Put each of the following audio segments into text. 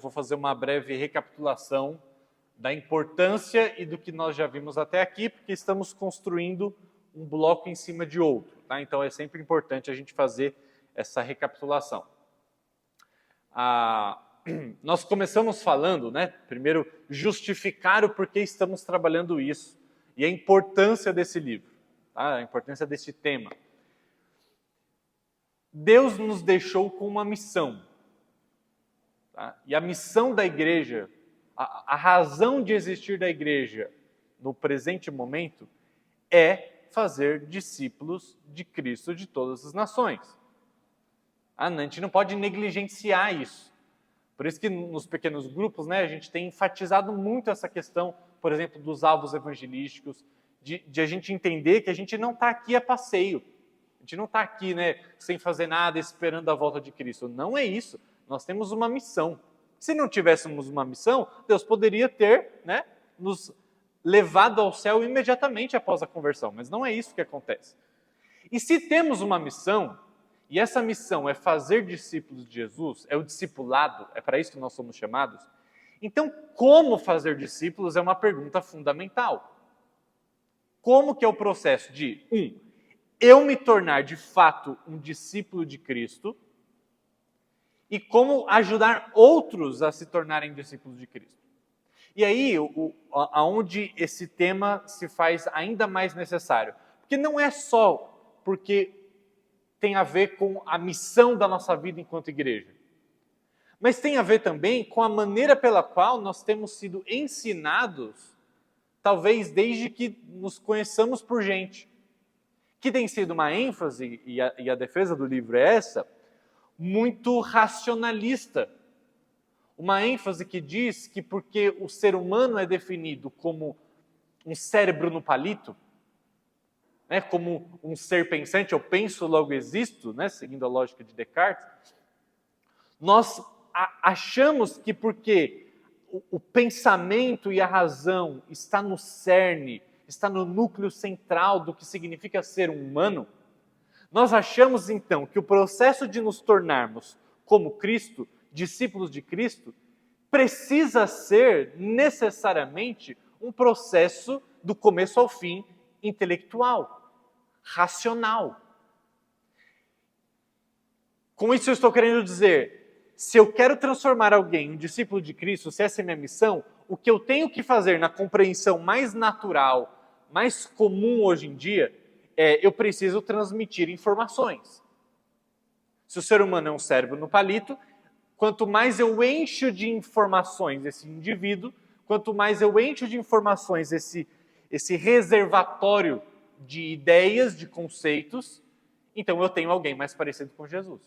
Vou fazer uma breve recapitulação da importância e do que nós já vimos até aqui, porque estamos construindo um bloco em cima de outro, tá? Então é sempre importante a gente fazer essa recapitulação. Nós começamos falando, né? Primeiro, justificar o porquê estamos trabalhando isso e a importância desse livro, tá? A importância desse tema. Deus nos deixou com uma missão. Tá? E a missão da igreja, a razão de existir da igreja no presente momento é fazer discípulos de Cristo de todas as nações. A gente não pode negligenciar isso. Por isso que nos pequenos grupos, né, a gente tem enfatizado muito essa questão, por exemplo, dos alvos evangelísticos, de a gente entender que a gente não está aqui a passeio. A gente não está aqui, né, sem fazer nada, esperando a volta de Cristo. Não é isso. Nós temos uma missão. Se não tivéssemos uma missão, Deus poderia ter, né, nos levado ao céu imediatamente após a conversão. Mas não é isso que acontece. E se temos uma missão, e essa missão é fazer discípulos de Jesus, é o discipulado, é para isso que nós somos chamados, então como fazer discípulos é uma pergunta fundamental. Como que é o processo de, eu me tornar de fato um discípulo de Cristo, e como ajudar outros a se tornarem discípulos de Cristo. E aí, aonde esse tema se faz ainda mais necessário. Porque não é só porque tem a ver com a missão da nossa vida enquanto igreja, mas tem a ver também com a maneira pela qual nós temos sido ensinados, talvez desde que nos conheçamos por gente, que tem sido uma ênfase, e a defesa do livro é essa, muito racionalista. Uma ênfase que diz que porque o ser humano é definido como um cérebro no palito, né, como um ser pensante, eu penso, logo existo, né, seguindo a lógica de Descartes, nós achamos que porque o pensamento e a razão está no cerne, está no núcleo central do que significa ser um humano, nós achamos, então, que o processo de nos tornarmos, como Cristo, discípulos de Cristo, precisa ser, necessariamente, um processo do começo ao fim intelectual, racional. Com isso eu estou querendo dizer, se eu quero transformar alguém em um discípulo de Cristo, se essa é a minha missão, o que eu tenho que fazer na compreensão mais natural, mais comum hoje em dia, eu preciso transmitir informações. Se o ser humano é um cérebro no palito, quanto mais eu encho de informações esse indivíduo, quanto mais eu encho de informações esse reservatório de ideias, de conceitos, então eu tenho alguém mais parecido com Jesus.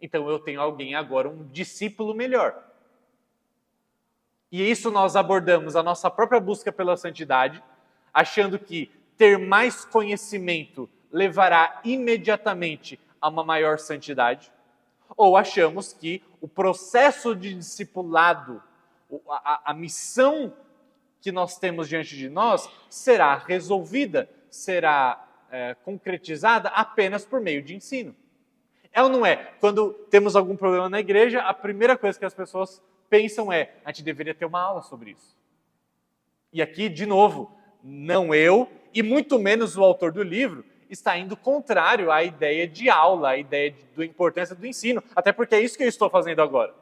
Então eu tenho alguém agora, um discípulo melhor. E isso nós abordamos a nossa própria busca pela santidade, achando que ter mais conhecimento levará imediatamente a uma maior santidade, ou achamos que o processo de discipulado, a missão que nós temos diante de nós, será resolvida, será concretizada apenas por meio de ensino. É ou não é? Quando temos algum problema na igreja, a primeira coisa que as pessoas pensam é, a gente deveria ter uma aula sobre isso. E aqui, de novo, não eu, e muito menos o autor do livro, está indo contrário à ideia de aula, à ideia da importância do ensino, até porque é isso que eu estou fazendo agora.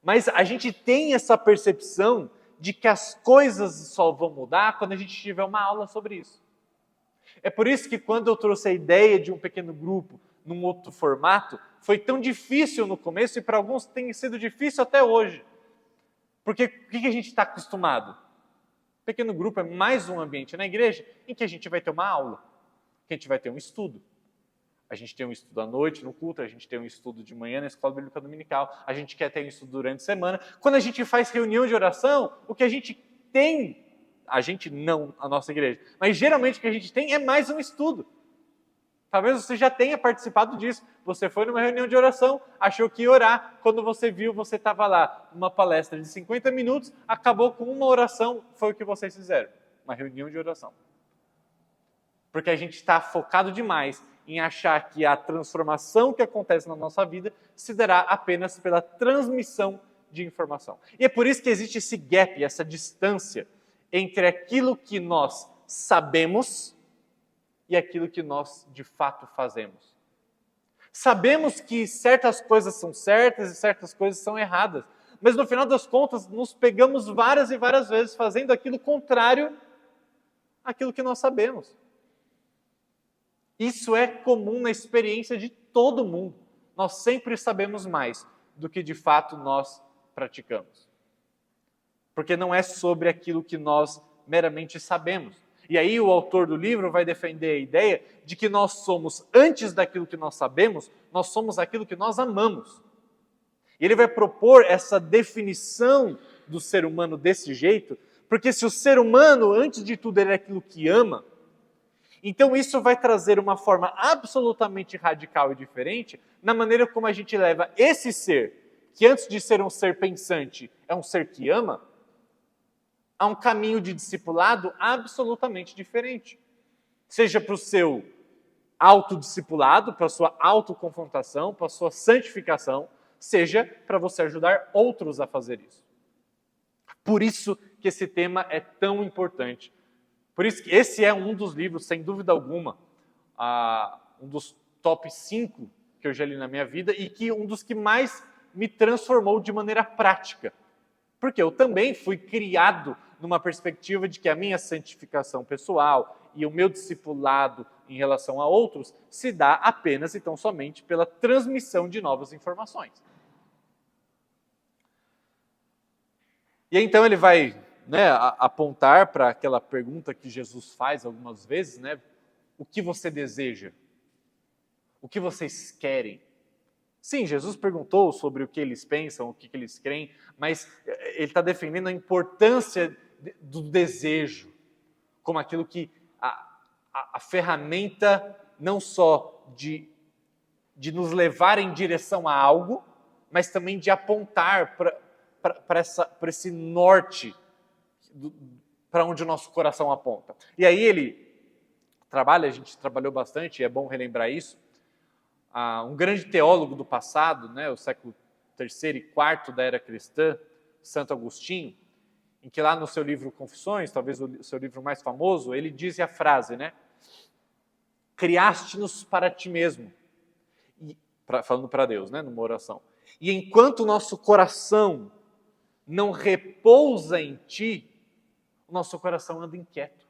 Mas a gente tem essa percepção de que as coisas só vão mudar quando a gente tiver uma aula sobre isso. É por isso que quando eu trouxe a ideia de um pequeno grupo num outro formato, foi tão difícil no começo e para alguns tem sido difícil até hoje. Porque o que a gente está acostumado? Pequeno grupo é mais um ambiente na igreja em que a gente vai ter uma aula, que a gente vai ter um estudo. A gente tem um estudo à noite no culto, a gente tem um estudo de manhã na escola bíblica dominical, a gente quer ter um estudo durante a semana. Quando a gente faz reunião de oração, o que a gente tem, a gente não, a nossa igreja, mas geralmente o que a gente tem é mais um estudo. Talvez você já tenha participado disso. Você foi numa reunião de oração, achou que ia orar. Quando você viu, você estava lá numa palestra de 50 minutos, acabou com uma oração, foi o que vocês fizeram. Uma reunião de oração. Porque a gente está focado demais em achar que a transformação que acontece na nossa vida se dará apenas pela transmissão de informação. E é por isso que existe esse gap, essa distância entre aquilo que nós sabemos e aquilo que nós de fato fazemos. Sabemos que certas coisas são certas e certas coisas são erradas, mas no final das contas nos pegamos várias e várias vezes fazendo aquilo contrário àquilo que nós sabemos. Isso é comum na experiência de todo mundo. Nós sempre sabemos mais do que de fato nós praticamos. Porque não é sobre aquilo que nós meramente sabemos. E aí o autor do livro vai defender a ideia de que nós somos, antes daquilo que nós sabemos, nós somos aquilo que nós amamos. E ele vai propor essa definição do ser humano desse jeito, porque se o ser humano, antes de tudo, ele é aquilo que ama, então isso vai trazer uma forma absolutamente radical e diferente na maneira como a gente leva esse ser, que antes de ser um ser pensante, é um ser que ama, a um caminho de discipulado absolutamente diferente. Seja para o seu autodiscipulado, para a sua autoconfrontação, para a sua santificação, seja para você ajudar outros a fazer isso. Por isso que esse tema é tão importante. Por isso que esse é um dos livros, sem dúvida alguma, um dos top 5 que eu já li na minha vida e que um dos que mais me transformou de maneira prática. Porque eu também fui criado numa perspectiva de que a minha santificação pessoal e o meu discipulado em relação a outros se dá apenas e tão somente pela transmissão de novas informações. E então ele vai apontar para aquela pergunta que Jesus faz algumas vezes, o que você deseja? O que vocês querem? Sim, Jesus perguntou sobre o que eles pensam, o que eles creem, mas ele está defendendo a importância do desejo, como aquilo que a ferramenta não só de nos levar em direção a algo, mas também de apontar para esse norte, para onde o nosso coração aponta. E aí ele trabalha, a gente trabalhou bastante, e é bom relembrar isso, um grande teólogo do passado, o século III e IV da era cristã, Santo Agostinho, em que lá no seu livro Confissões, talvez o seu livro mais famoso, ele diz a frase, criaste-nos para ti mesmo, falando para Deus, numa oração. E enquanto o nosso coração não repousa em ti, o nosso coração anda inquieto.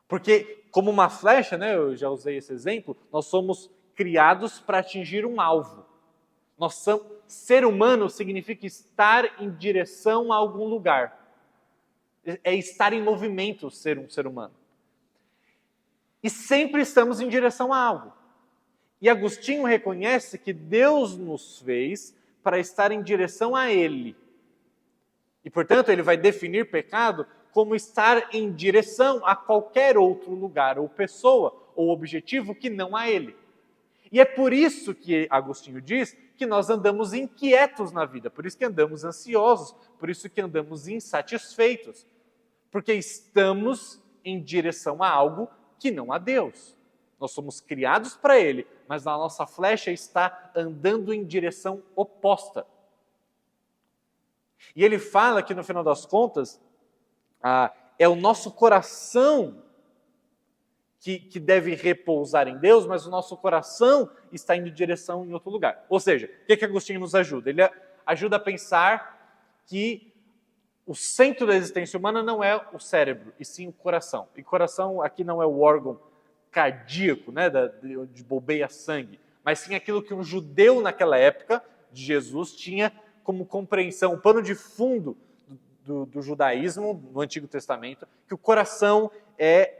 Porque, como uma flecha, eu já usei esse exemplo, nós somos criados para atingir um alvo. Ser humano significa estar em direção a algum lugar. É estar em movimento ser um ser humano. E sempre estamos em direção a algo. E Agostinho reconhece que Deus nos fez para estar em direção a Ele. E, portanto, ele vai definir pecado como estar em direção a qualquer outro lugar, ou pessoa, ou objetivo que não a Ele. E é por isso que Agostinho diz que nós andamos inquietos na vida, por isso que andamos ansiosos, por isso que andamos insatisfeitos, porque estamos em direção a algo que não a Deus. Nós somos criados para Ele, mas a nossa flecha está andando em direção oposta. E ele fala que, no final das contas, é o nosso coração que deve repousar em Deus, mas o nosso coração está indo em direção em outro lugar. Ou seja, o que Agostinho nos ajuda? Ele ajuda a pensar que o centro da existência humana não é o cérebro, e sim o coração. E coração aqui não é o órgão cardíaco, de bombeia sangue, mas sim aquilo que um judeu naquela época de Jesus tinha como compreensão, o pano de fundo do judaísmo, no Antigo Testamento, que o coração é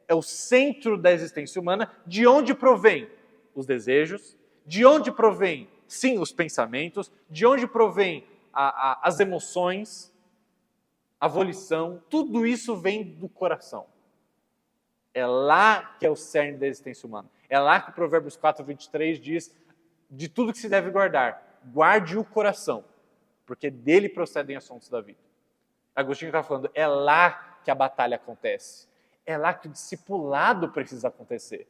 o centro da existência humana, de onde provém os desejos, de onde provém, sim, os pensamentos, de onde provém as emoções, a volição, tudo isso vem do coração. É lá que é o cerne da existência humana. É lá que Provérbios 4:23 diz, de tudo que se deve guardar, guarde o coração, porque dele procedem assuntos da vida. Agostinho está falando, é lá que a batalha acontece. É lá que o discipulado precisa acontecer.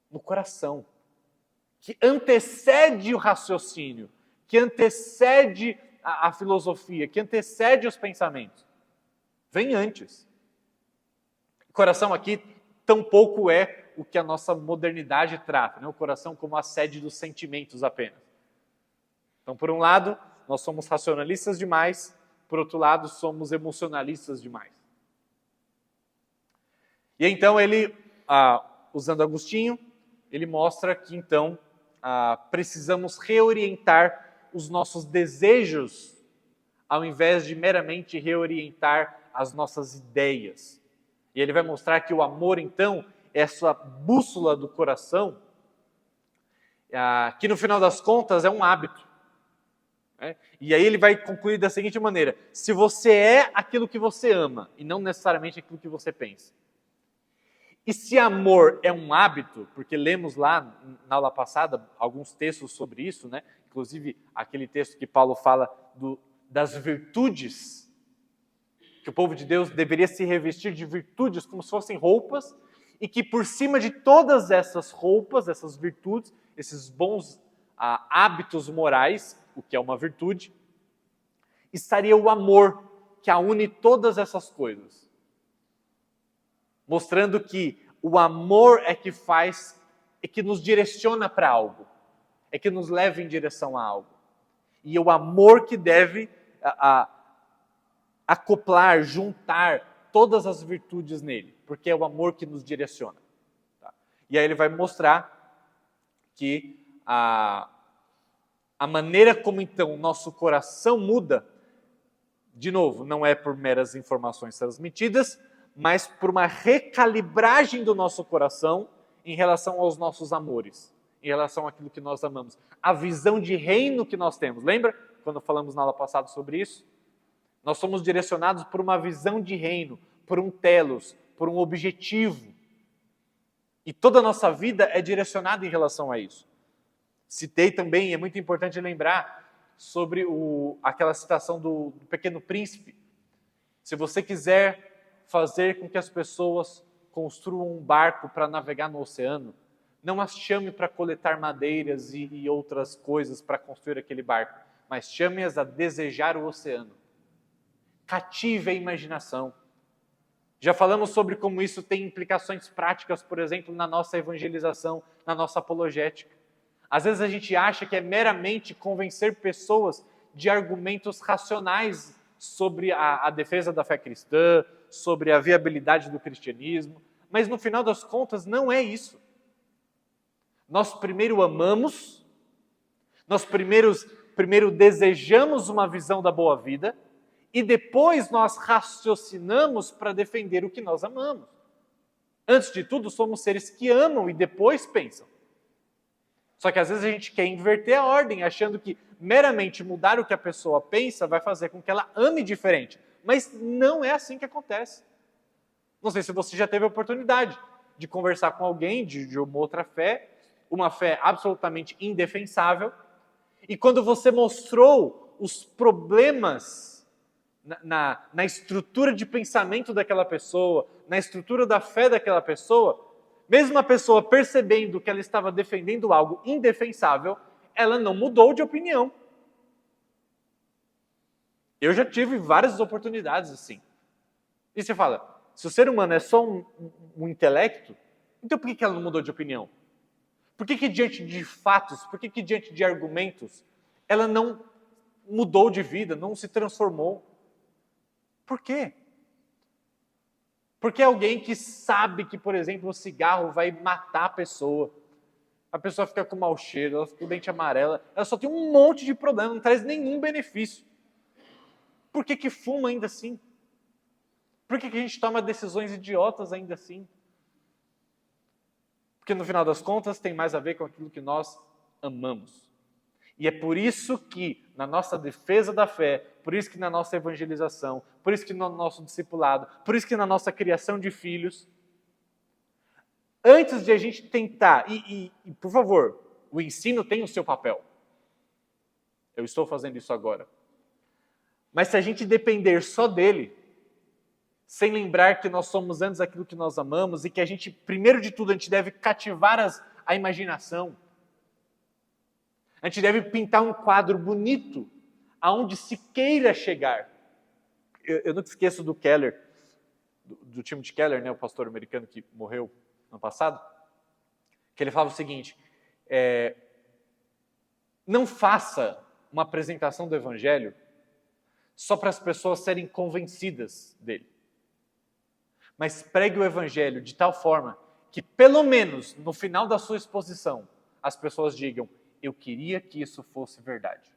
No coração. Que antecede o raciocínio, que antecede a filosofia, que antecede os pensamentos. Vem antes. O coração aqui tampouco é o que a nossa modernidade trata, né? O coração como a sede dos sentimentos apenas. Então, por um lado, nós somos racionalistas demais, por outro lado, somos emocionalistas demais. E então ele, usando Agostinho, ele mostra que então precisamos reorientar os nossos desejos, ao invés de meramente reorientar as nossas ideias. E ele vai mostrar que o amor, então, é essa bússola do coração, que no final das contas é um hábito. Né? E aí ele vai concluir da seguinte maneira: se você é aquilo que você ama, e não necessariamente aquilo que você pensa. E se amor é um hábito, porque lemos lá na aula passada alguns textos sobre isso, né? Inclusive aquele texto que Paulo fala das virtudes, que o povo de Deus deveria se revestir de virtudes como se fossem roupas, e que por cima de todas essas roupas, essas virtudes, esses bons hábitos morais, o que é uma virtude, estaria o amor, que une todas essas coisas. Mostrando que o amor é que nos direciona para algo, é que nos leva em direção a algo. E é o amor que deve acoplar, juntar todas as virtudes nele, porque é o amor que nos direciona. Tá? E aí ele vai mostrar que a maneira como então o nosso coração muda, de novo, não é por meras informações transmitidas, mas por uma recalibragem do nosso coração em relação aos nossos amores, em relação àquilo que nós amamos. A visão de reino que nós temos. Lembra quando falamos na aula passada sobre isso? Nós somos direcionados por uma visão de reino, por um telos, por um objetivo. E toda a nossa vida é direcionada em relação a isso. Citei também, é muito importante lembrar, sobre aquela citação do Pequeno Príncipe. Se você quiser fazer com que as pessoas construam um barco para navegar no oceano, não as chame para coletar madeiras e outras coisas para construir aquele barco, mas chame-as a desejar o oceano. Cative a imaginação. Já falamos sobre como isso tem implicações práticas, por exemplo, na nossa evangelização, na nossa apologética. Às vezes a gente acha que é meramente convencer pessoas de argumentos racionais sobre a defesa da fé cristã, sobre a viabilidade do cristianismo, mas no final das contas não é isso. Nós primeiro amamos, nós primeiro desejamos uma visão da boa vida, e depois nós raciocinamos para defender o que nós amamos. Antes de tudo, somos seres que amam e depois pensam. Só que às vezes a gente quer inverter a ordem, achando que meramente mudar o que a pessoa pensa vai fazer com que ela ame diferente. Mas não é assim que acontece. Não sei se você já teve a oportunidade de conversar com alguém de uma outra fé, uma fé absolutamente indefensável, e quando você mostrou os problemas na estrutura de pensamento daquela pessoa, na estrutura da fé daquela pessoa, mesmo a pessoa percebendo que ela estava defendendo algo indefensável, ela não mudou de opinião. Eu já tive várias oportunidades assim. E você fala, se o ser humano é só um intelecto, então por que ela não mudou de opinião? Por que diante de fatos, por que diante de argumentos, ela não mudou de vida, não se transformou? Por quê? Porque alguém que sabe que, por exemplo, o cigarro vai matar a pessoa fica com mau cheiro, ela fica com dente amarela, ela só tem um monte de problema, não traz nenhum benefício. Por que fuma ainda assim? Por que a gente toma decisões idiotas ainda assim? Porque no final das contas tem mais a ver com aquilo que nós amamos. E é por isso que na nossa defesa da fé, por isso que na nossa evangelização, por isso que no nosso discipulado, por isso que na nossa criação de filhos, antes de a gente tentar, e por favor, o ensino tem o seu papel. Eu estou fazendo isso agora. Mas se a gente depender só dele, sem lembrar que nós somos antes aquilo que nós amamos e que a gente, primeiro de tudo, a gente deve cativar a imaginação. A gente deve pintar um quadro bonito, aonde se queira chegar. Eu nunca esqueço do Keller, do Timothy Keller, né, o pastor americano que morreu no passado, que ele falava o seguinte, não faça uma apresentação do Evangelho só para as pessoas serem convencidas dele. Mas pregue o Evangelho de tal forma que, pelo menos, no final da sua exposição, as pessoas digam, eu queria que isso fosse verdade.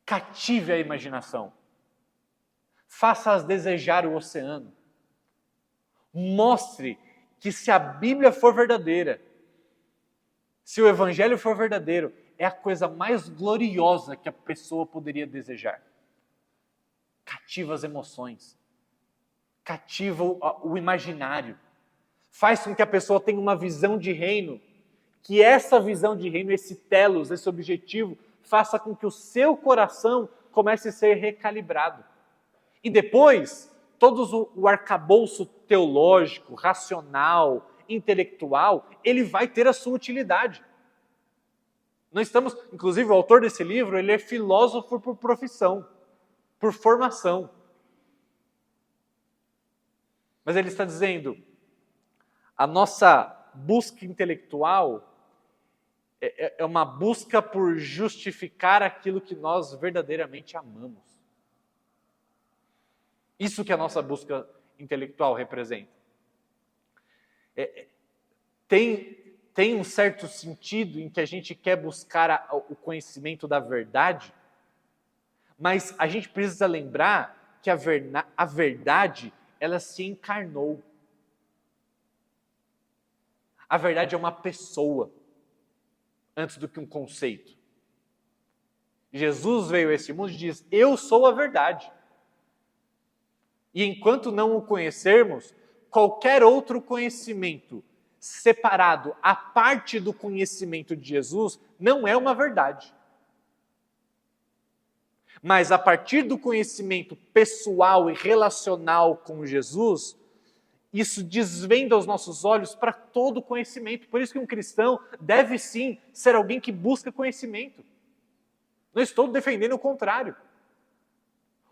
Cative a imaginação. Faça-as desejar o oceano. Mostre que se a Bíblia for verdadeira, se o Evangelho for verdadeiro, é a coisa mais gloriosa que a pessoa poderia desejar. Cativa as emoções. Cativa o imaginário. Faz com que a pessoa tenha uma visão de reino, que essa visão de reino, esse telos, esse objetivo, faça com que o seu coração comece a ser recalibrado. E depois, todo o arcabouço teológico, racional, intelectual, ele vai ter a sua utilidade. Nós estamos, inclusive o autor desse livro, ele é filósofo por profissão, por formação. Mas ele está dizendo, a nossa busca intelectual é uma busca por justificar aquilo que nós verdadeiramente amamos. Isso que a nossa busca intelectual representa. Tem um certo sentido em que a gente quer buscar o conhecimento da verdade, mas a gente precisa lembrar que a verdade, ela se encarnou. A verdade é uma pessoa, antes do que um conceito. Jesus veio a esse mundo e diz, eu sou a verdade. E enquanto não o conhecermos, qualquer outro conhecimento separado, à parte do conhecimento de Jesus, não é uma verdade. Mas a partir do conhecimento pessoal e relacional com Jesus, isso desvenda os nossos olhos para todo o conhecimento. Por isso que um cristão deve sim ser alguém que busca conhecimento. Não estou defendendo o contrário.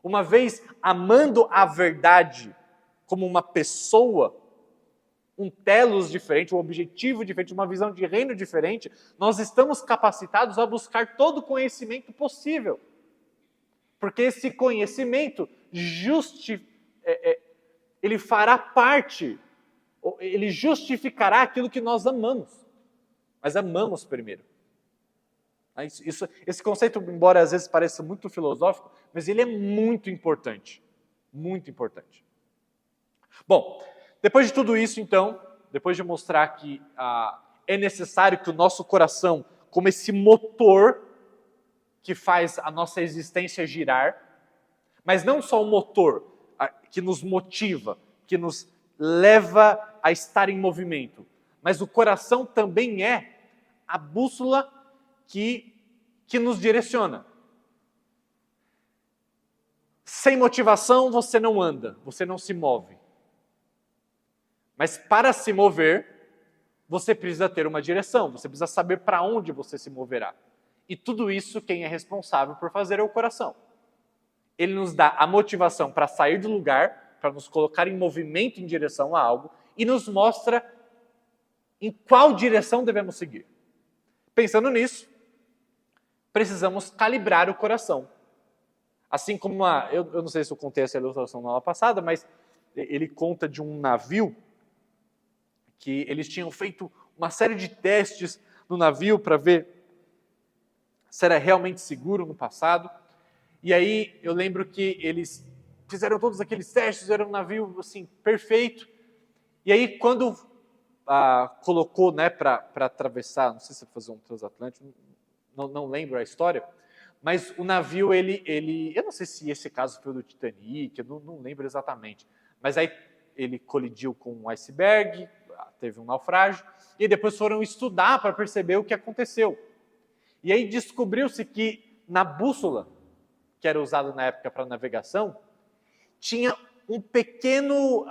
Uma vez amando a verdade como uma pessoa, um telos diferente, um objetivo diferente, uma visão de reino diferente, nós estamos capacitados a buscar todo o conhecimento possível. Porque esse conhecimento ele fará parte, ele justificará aquilo que nós amamos. Mas amamos primeiro. Esse conceito, embora às vezes pareça muito filosófico, mas ele é muito importante. Muito importante. Bom, depois de tudo isso, então, depois de mostrar que é necessário que o nosso coração, como esse motor que faz a nossa existência girar, mas não só o motor que nos motiva, que nos leva a estar em movimento, mas o coração também é a bússola que nos direciona. Sem motivação você não anda, você não se move. Mas para se mover, você precisa ter uma direção, você precisa saber para onde você se moverá. E tudo isso quem é responsável por fazer é o coração. Ele nos dá a motivação para sair do lugar, para nos colocar em movimento em direção a algo, e nos mostra em qual direção devemos seguir. Pensando nisso, precisamos calibrar o coração. Assim como eu não sei se eu contei essa ilustração na aula passada, mas ele conta de um navio que eles tinham feito uma série de testes no navio para ver se era realmente seguro no passado. E aí eu lembro que eles fizeram todos aqueles testes, era um navio assim, perfeito. E aí quando colocou, né, para atravessar, não sei se fazer um transatlântico, não lembro a história, mas o navio, eu não sei se esse caso foi do Titanic, eu não lembro exatamente, mas aí ele colidiu com um iceberg, teve um naufrágio, e depois foram estudar para perceber o que aconteceu. E aí descobriu-se que na bússola, que era usada na época para navegação, tinha um pequeno...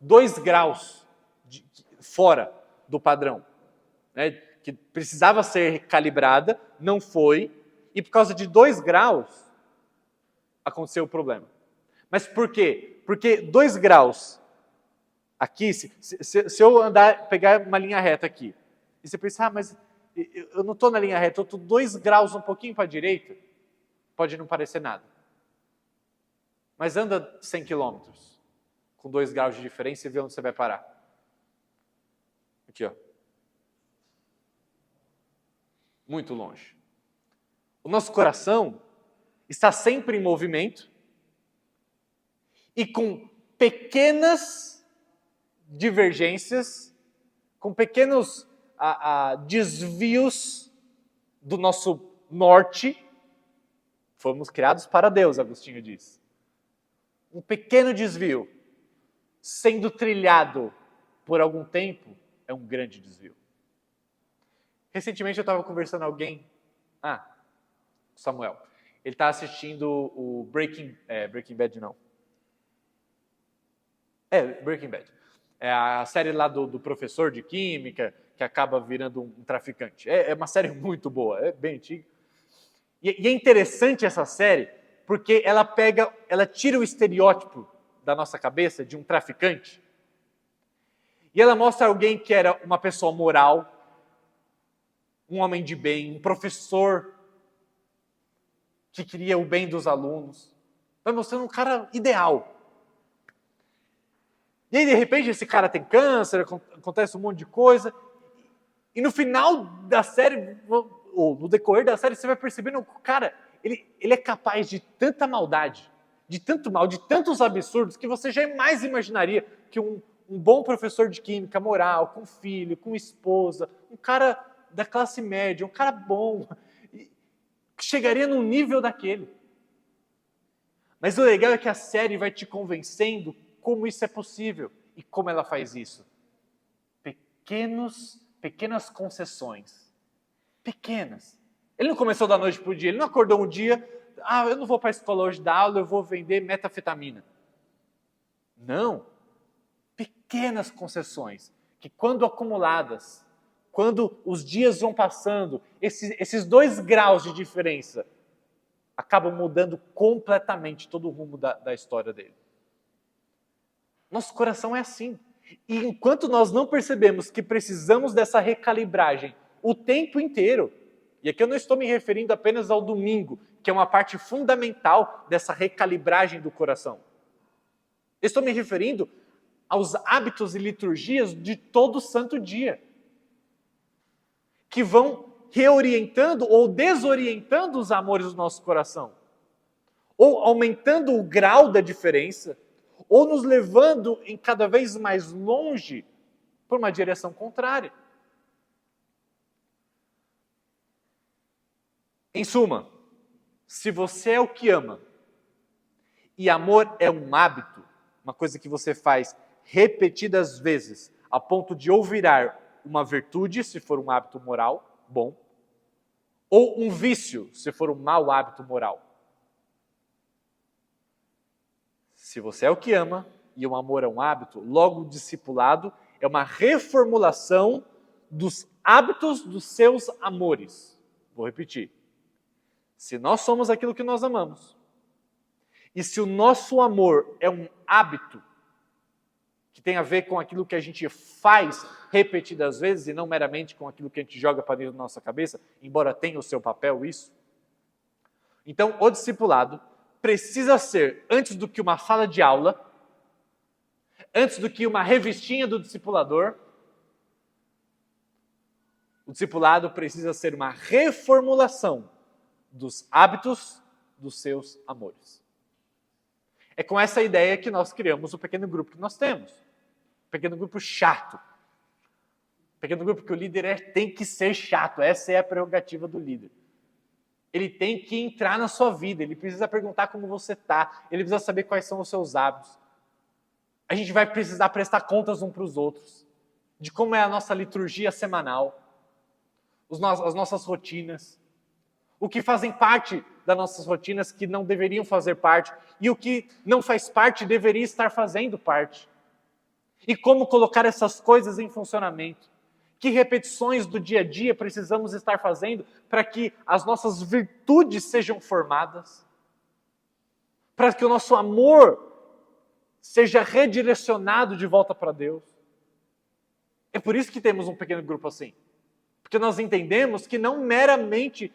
2 graus fora do padrão, né? Que precisava ser calibrada, não foi, e por causa de 2 graus aconteceu o problema. Mas por quê? Porque 2 graus aqui, se eu pegar uma linha reta aqui, e você pensar, mas eu não estou na linha reta, eu estou 2 graus um pouquinho para a direita, pode não parecer nada. Mas anda 100 quilômetros, com 2 graus de diferença e vê onde você vai parar. Aqui, ó. Muito longe. O nosso coração está sempre em movimento e com pequenas divergências, com pequenos desvios do nosso norte. Fomos criados para Deus, Agostinho diz. Um pequeno desvio, sendo trilhado por algum tempo, é um grande desvio. Recentemente eu estava conversando com alguém, Samuel, ele está assistindo o Breaking Bad não. Breaking Bad. É a série lá do professor de química, que acaba virando um traficante. É uma série muito boa, é bem antiga. E é interessante essa série, porque ela tira o estereótipo da nossa cabeça de um traficante, e ela mostra alguém que era uma pessoa moral, um homem de bem, um professor que queria o bem dos alunos. Vai mostrando um cara ideal. E aí, de repente, esse cara tem câncer, acontece um monte de coisa, e no final da série, ou no decorrer da série, você vai percebendo que o cara, ele é capaz de tanta maldade, de tanto mal, de tantos absurdos, que você jamais imaginaria que um bom professor de química, moral, com filho, com esposa, um cara da classe média, um cara bom, chegaria num nível daquele. Mas o legal é que a série vai te convencendo como isso é possível e como ela faz isso. Pequenas concessões. Pequenas. Ele não começou da noite para o dia, ele não acordou um dia, eu não vou para a escola hoje dar aula, eu vou vender metafetamina. Não. Pequenas concessões, que quando acumuladas, quando os dias vão passando, esses 2 graus de diferença acabam mudando completamente todo o rumo da história dele. Nosso coração é assim. E enquanto nós não percebemos que precisamos dessa recalibragem o tempo inteiro, e aqui eu não estou me referindo apenas ao domingo, que é uma parte fundamental dessa recalibragem do coração. Eu estou me referindo aos hábitos e liturgias de todo santo dia, que vão reorientando ou desorientando os amores do nosso coração, ou aumentando o grau da diferença, ou nos levando em cada vez mais longe por uma direção contrária. Em suma, se você é o que ama, e amor é um hábito, uma coisa que você faz repetidas vezes, a ponto de ou virar uma virtude, se for um hábito moral bom, ou um vício, se for um mau hábito moral. Se você é o que ama, e o amor é um hábito, logo o discipulado é uma reformulação dos hábitos dos seus amores. Vou repetir. Se nós somos aquilo que nós amamos, e se o nosso amor é um hábito, que tem a ver com aquilo que a gente faz repetidas vezes, e não meramente com aquilo que a gente joga para dentro da nossa cabeça, embora tenha o seu papel isso, então o discipulado precisa ser, antes do que uma sala de aula, antes do que uma revistinha do discipulador, o discipulado precisa ser uma reformulação dos hábitos dos seus amores. É com essa ideia que nós criamos o pequeno grupo que nós temos. Pequeno grupo chato. Pequeno grupo que o líder tem que ser chato. Essa é a prerrogativa do líder. Ele tem que entrar na sua vida, ele precisa perguntar como você está, ele precisa saber quais são os seus hábitos. A gente vai precisar prestar contas uns para os outros, de como é a nossa liturgia semanal, as nossas rotinas, o que fazem parte das nossas rotinas que não deveriam fazer parte, e o que não faz parte deveria estar fazendo parte. E como colocar essas coisas em funcionamento. Que repetições do dia a dia precisamos estar fazendo para que as nossas virtudes sejam formadas, para que o nosso amor seja redirecionado de volta para Deus. É por isso que temos um pequeno grupo assim. Porque nós entendemos que não meramente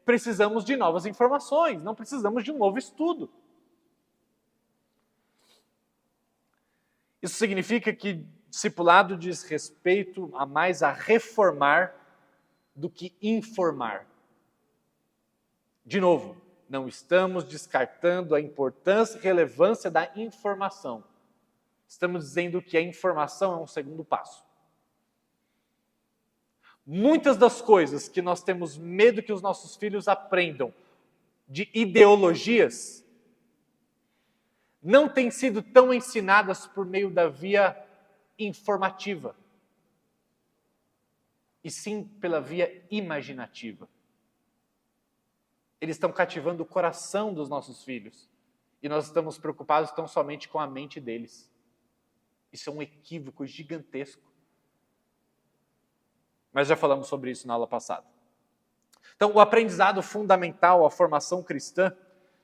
precisamos de novas informações, não precisamos de um novo estudo. Isso significa que discipulado diz respeito a mais a reformar do que informar. De novo, não estamos descartando a importância e relevância da informação. Estamos dizendo que a informação é um segundo passo. Muitas das coisas que nós temos medo que os nossos filhos aprendam de ideologias não têm sido tão ensinadas por meio da via informativa, e sim pela via imaginativa. Eles estão cativando o coração dos nossos filhos, e nós estamos preocupados tão somente com a mente deles. Isso é um equívoco gigantesco. Mas já falamos sobre isso na aula passada. Então, o aprendizado fundamental, a formação cristã,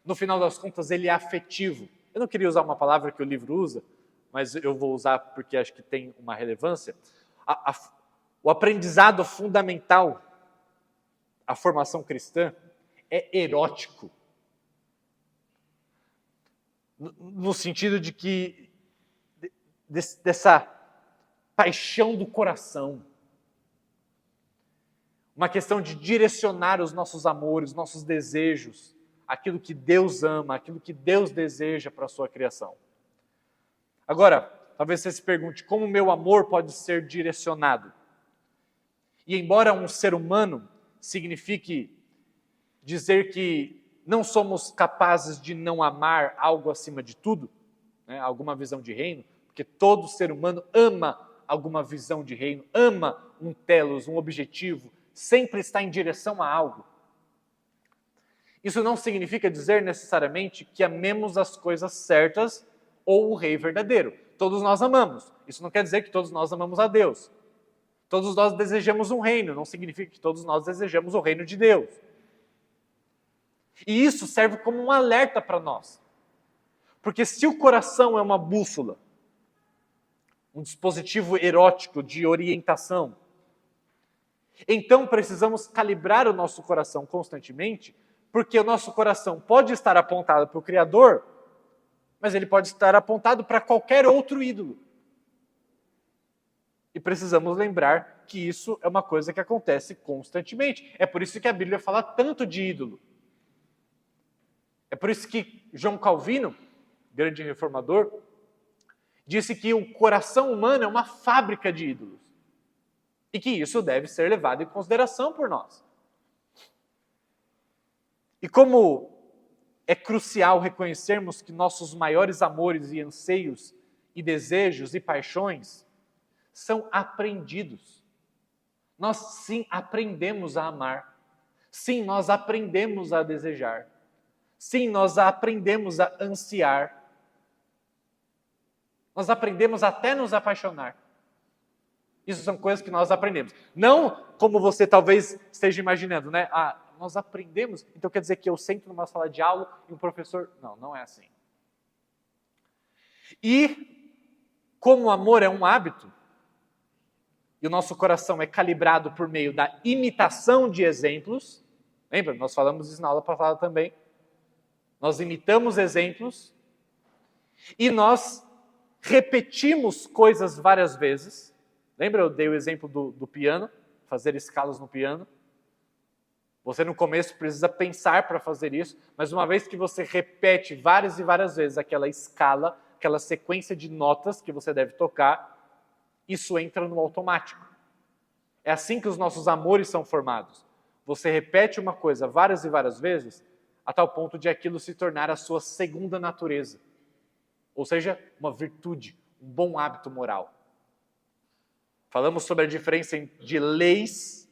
no final das contas, ele é afetivo. Eu não queria usar uma palavra que o livro usa, mas eu vou usar porque acho que tem uma relevância. O aprendizado fundamental, a formação cristã, é erótico. No sentido de que, dessa paixão do coração, uma questão de direcionar os nossos amores, nossos desejos, aquilo que Deus ama, aquilo que Deus deseja para a sua criação. Agora, talvez você se pergunte, como o meu amor pode ser direcionado? E embora um ser humano signifique dizer que não somos capazes de não amar algo acima de tudo, né, alguma visão de reino, porque todo ser humano ama alguma visão de reino, ama um telos, um objetivo, sempre está em direção a algo. Isso não significa dizer necessariamente que amemos as coisas certas ou o rei verdadeiro. Todos nós amamos. Isso não quer dizer que todos nós amamos a Deus. Todos nós desejamos um reino, não significa que todos nós desejamos o reino de Deus. E isso serve como um alerta para nós. Porque se o coração é uma bússola, um dispositivo erótico de orientação, então precisamos calibrar o nosso coração constantemente, porque o nosso coração pode estar apontado para o Criador, mas ele pode estar apontado para qualquer outro ídolo. E precisamos lembrar que isso é uma coisa que acontece constantemente. É por isso que a Bíblia fala tanto de ídolo. É por isso que João Calvino, grande reformador, disse que o coração humano é uma fábrica de ídolos. E que isso deve ser levado em consideração por nós. E como é crucial reconhecermos que nossos maiores amores e anseios e desejos e paixões são aprendidos. Nós sim aprendemos a amar. Sim, nós aprendemos a desejar. Sim, nós aprendemos a ansiar. Nós aprendemos até nos apaixonar. Isso são coisas que nós aprendemos. Não como você talvez esteja imaginando, né? Ah, nós aprendemos, então quer dizer que eu sento numa sala de aula e um professor... Não, não é assim. E como o amor é um hábito, e o nosso coração é calibrado por meio da imitação de exemplos, lembra? Nós falamos isso na aula passada também. Nós imitamos exemplos e nós repetimos coisas várias vezes. Lembra, eu dei o exemplo do piano, fazer escalas no piano. Você no começo precisa pensar para fazer isso, mas uma vez que você repete várias e várias vezes aquela escala, aquela sequência de notas que você deve tocar, isso entra no automático. É assim que os nossos amores são formados. Você repete uma coisa várias e várias vezes, a tal ponto de aquilo se tornar a sua segunda natureza. Ou seja, uma virtude, um bom hábito moral. Falamos sobre a diferença de leis,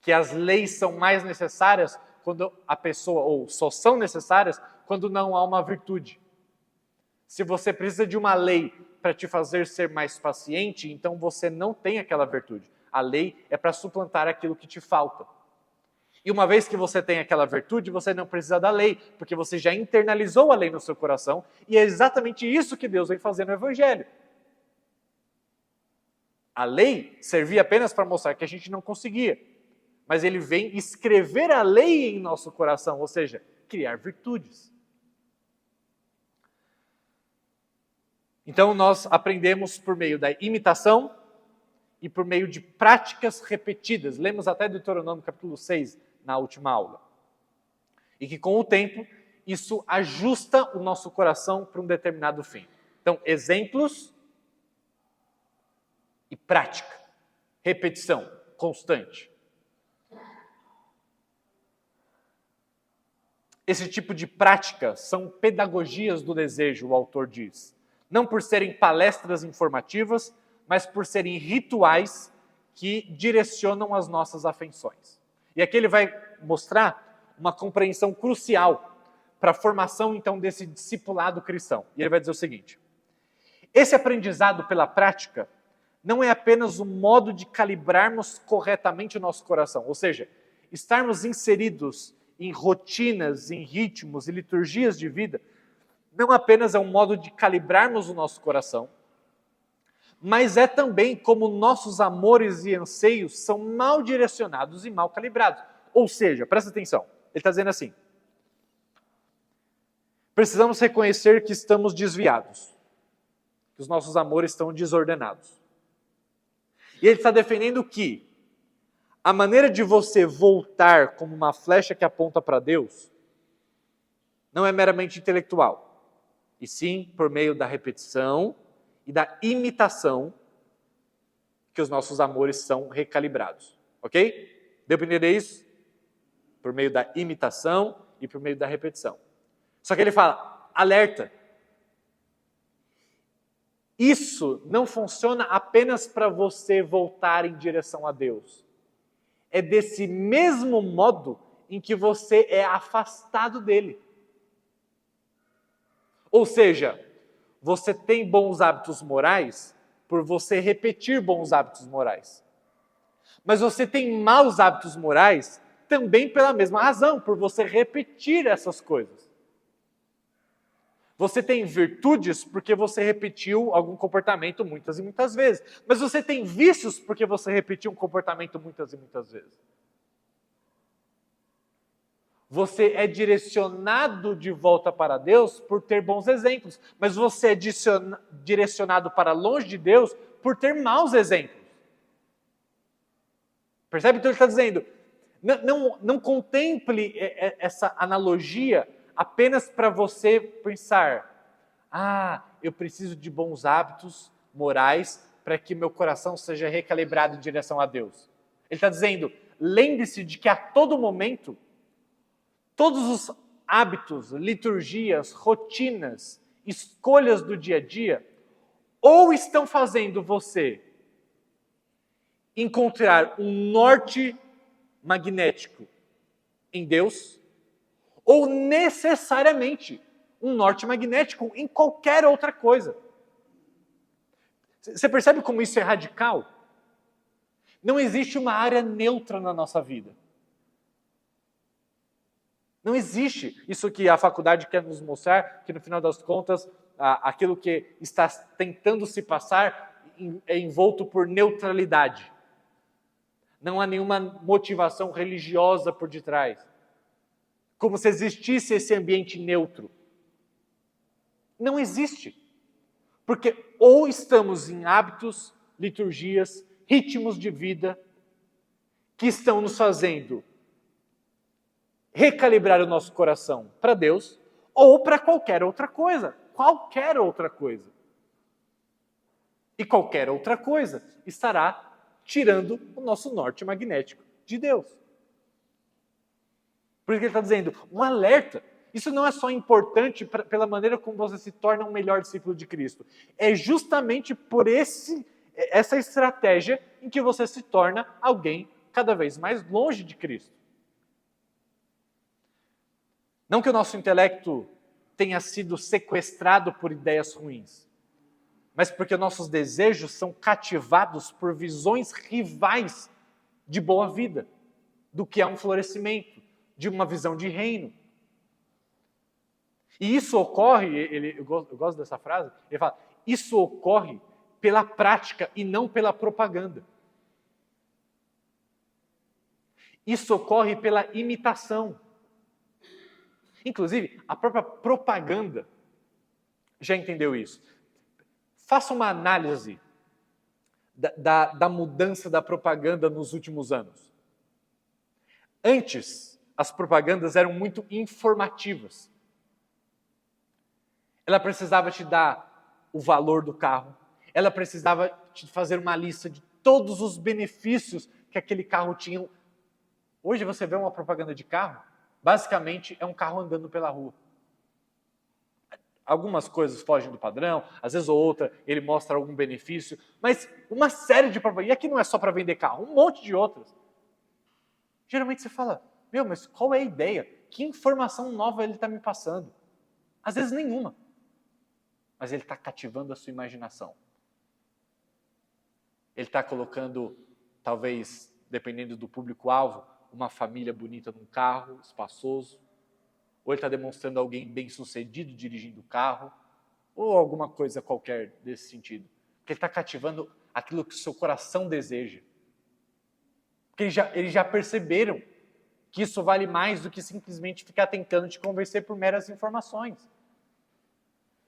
que as leis são mais necessárias quando a pessoa, ou só são necessárias, quando não há uma virtude. Se você precisa de uma lei para te fazer ser mais paciente, então você não tem aquela virtude. A lei é para suplantar aquilo que te falta. E uma vez que você tem aquela virtude, você não precisa da lei, porque você já internalizou a lei no seu coração, e é exatamente isso que Deus vem fazer no Evangelho. A lei servia apenas para mostrar que a gente não conseguia, mas ele vem escrever a lei em nosso coração, ou seja, criar virtudes. Então nós aprendemos por meio da imitação e por meio de práticas repetidas. Lemos até Deuteronômio capítulo 6 na última aula. E que com o tempo, isso ajusta o nosso coração para um determinado fim. Então, exemplos e prática. Repetição constante. Esse tipo de prática são pedagogias do desejo, o autor diz. Não por serem palestras informativas, mas por serem rituais que direcionam as nossas afeições. E aqui ele vai mostrar uma compreensão crucial para a formação, então, desse discipulado cristão. E ele vai dizer o seguinte: esse aprendizado pela prática não é apenas um modo de calibrarmos corretamente o nosso coração, ou seja, estarmos inseridos em rotinas, em ritmos e liturgias de vida, não apenas é um modo de calibrarmos o nosso coração, mas é também como nossos amores e anseios são mal direcionados e mal calibrados. Ou seja, presta atenção, ele está dizendo assim: precisamos reconhecer que estamos desviados, que os nossos amores estão desordenados. E ele está defendendo que a maneira de você voltar como uma flecha que aponta para Deus não é meramente intelectual, e sim por meio da repetição e da imitação que os nossos amores são recalibrados. Ok? Deu para entender isso? Por meio da imitação e por meio da repetição. Só que ele fala, alerta. Isso não funciona apenas para você voltar em direção a Deus. É desse mesmo modo em que você é afastado dele. Ou seja, você tem bons hábitos morais por você repetir bons hábitos morais. Mas você tem maus hábitos morais também pela mesma razão, por você repetir essas coisas. Você tem virtudes porque você repetiu algum comportamento muitas e muitas vezes. Mas você tem vícios porque você repetiu um comportamento muitas e muitas vezes. Você é direcionado de volta para Deus por ter bons exemplos, mas você é direcionado para longe de Deus por ter maus exemplos. Percebe? Então ele está dizendo, não contemple essa analogia apenas para você pensar, eu preciso de bons hábitos morais para que meu coração seja recalibrado em direção a Deus. Ele está dizendo, lembre-se de que a todo momento, todos os hábitos, liturgias, rotinas, escolhas do dia a dia, ou estão fazendo você encontrar um norte magnético em Deus, ou necessariamente um norte magnético em qualquer outra coisa. Você percebe como isso é radical? Não existe uma área neutra na nossa vida. Não existe isso que a faculdade quer nos mostrar, que no final das contas, aquilo que está tentando se passar é envolto por neutralidade. Não há nenhuma motivação religiosa por detrás. Como se existisse esse ambiente neutro. Não existe. Porque ou estamos em hábitos, liturgias, ritmos de vida que estão nos fazendo recalibrar o nosso coração para Deus ou para qualquer outra coisa. Qualquer outra coisa. E qualquer outra coisa estará tirando o nosso norte magnético de Deus. Por isso que ele está dizendo, um alerta. Isso não é só importante pela maneira como você se torna um melhor discípulo de Cristo. É justamente por essa estratégia em que você se torna alguém cada vez mais longe de Cristo. Não que o nosso intelecto tenha sido sequestrado por ideias ruins, mas porque nossos desejos são cativados por visões rivais de boa vida, do que é um florescimento, de uma visão de reino. E isso ocorre, eu gosto dessa frase, ele fala, isso ocorre pela prática e não pela propaganda. Isso ocorre pela imitação. Inclusive, a própria propaganda já entendeu isso. Faça uma análise da mudança da propaganda nos últimos anos. Antes, as propagandas eram muito informativas. Ela precisava te dar o valor do carro, ela precisava te fazer uma lista de todos os benefícios que aquele carro tinha. Hoje você vê uma propaganda de carro, basicamente é um carro andando pela rua. Algumas coisas fogem do padrão, às vezes ou outra ele mostra algum benefício, mas uma série de propagandas. E aqui não é só para vender carro, um monte de outras. Geralmente você fala, mas qual é a ideia? Que informação nova ele está me passando? Às vezes nenhuma. Mas ele está cativando a sua imaginação. Ele está colocando, talvez, dependendo do público-alvo, uma família bonita num carro, espaçoso. Ou ele está demonstrando alguém bem-sucedido dirigindo o carro. Ou alguma coisa qualquer desse sentido. Porque ele está cativando aquilo que o seu coração deseja. Porque eles já perceberam que isso vale mais do que simplesmente ficar tentando te convencer por meras informações.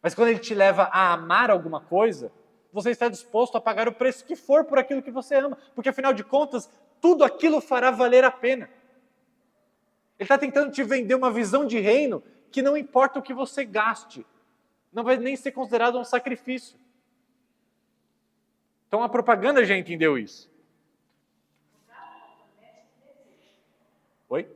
Mas quando ele te leva a amar alguma coisa, você está disposto a pagar o preço que for por aquilo que você ama. Porque, afinal de contas, tudo aquilo fará valer a pena. Ele está tentando te vender uma visão de reino que não importa o que você gaste. Não vai nem ser considerado um sacrifício. Então a propaganda já entendeu isso. Oi?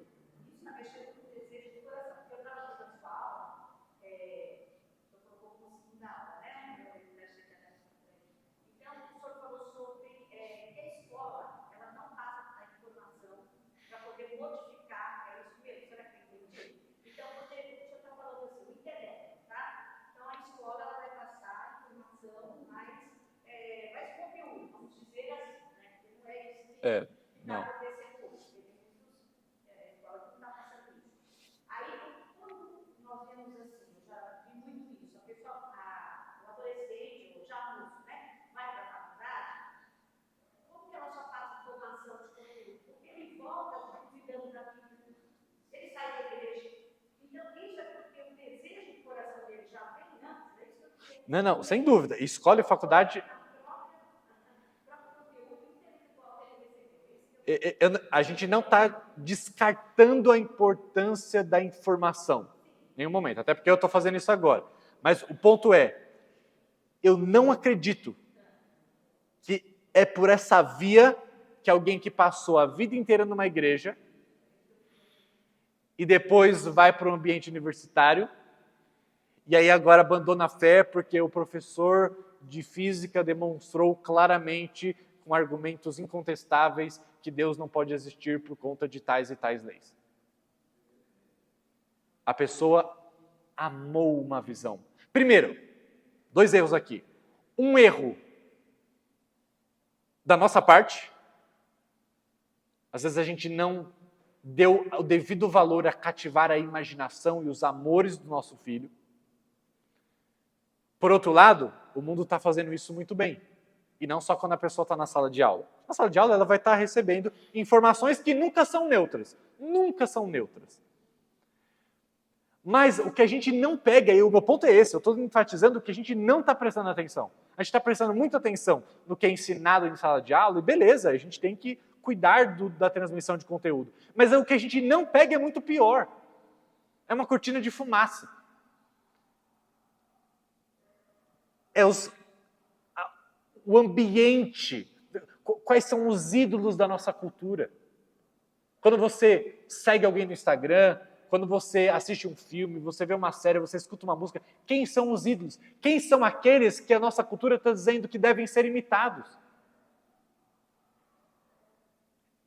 Não. Não, sem dúvida. Escolhe faculdade. A gente não está descartando a importância da informação. Em nenhum momento. Até porque eu estou fazendo isso agora. Mas o ponto é, eu não acredito que é por essa via que alguém que passou a vida inteira numa igreja e depois vai para o ambiente universitário e aí agora abandona a fé porque o professor de física demonstrou claramente, com argumentos incontestáveis, que Deus não pode existir por conta de tais e tais leis. A pessoa amou uma visão. Primeiro, 2 erros aqui. Um erro da nossa parte. Às vezes a gente não deu o devido valor a cativar a imaginação e os amores do nosso filho. Por outro lado, o mundo está fazendo isso muito bem. E não só quando a pessoa está na sala de aula. Na sala de aula ela vai estar recebendo informações que nunca são neutras. Nunca são neutras. Mas o que a gente não pega, e o meu ponto é esse, eu estou enfatizando que a gente não está prestando atenção. A gente está prestando muita atenção no que é ensinado em sala de aula, e beleza, a gente tem que cuidar da transmissão de conteúdo. Mas o que a gente não pega é muito pior. É uma cortina de fumaça. É o ambiente. Quais são os ídolos da nossa cultura? Quando você segue alguém no Instagram, quando você assiste um filme, você vê uma série, você escuta uma música, quem são os ídolos? Quem são aqueles que a nossa cultura está dizendo que devem ser imitados?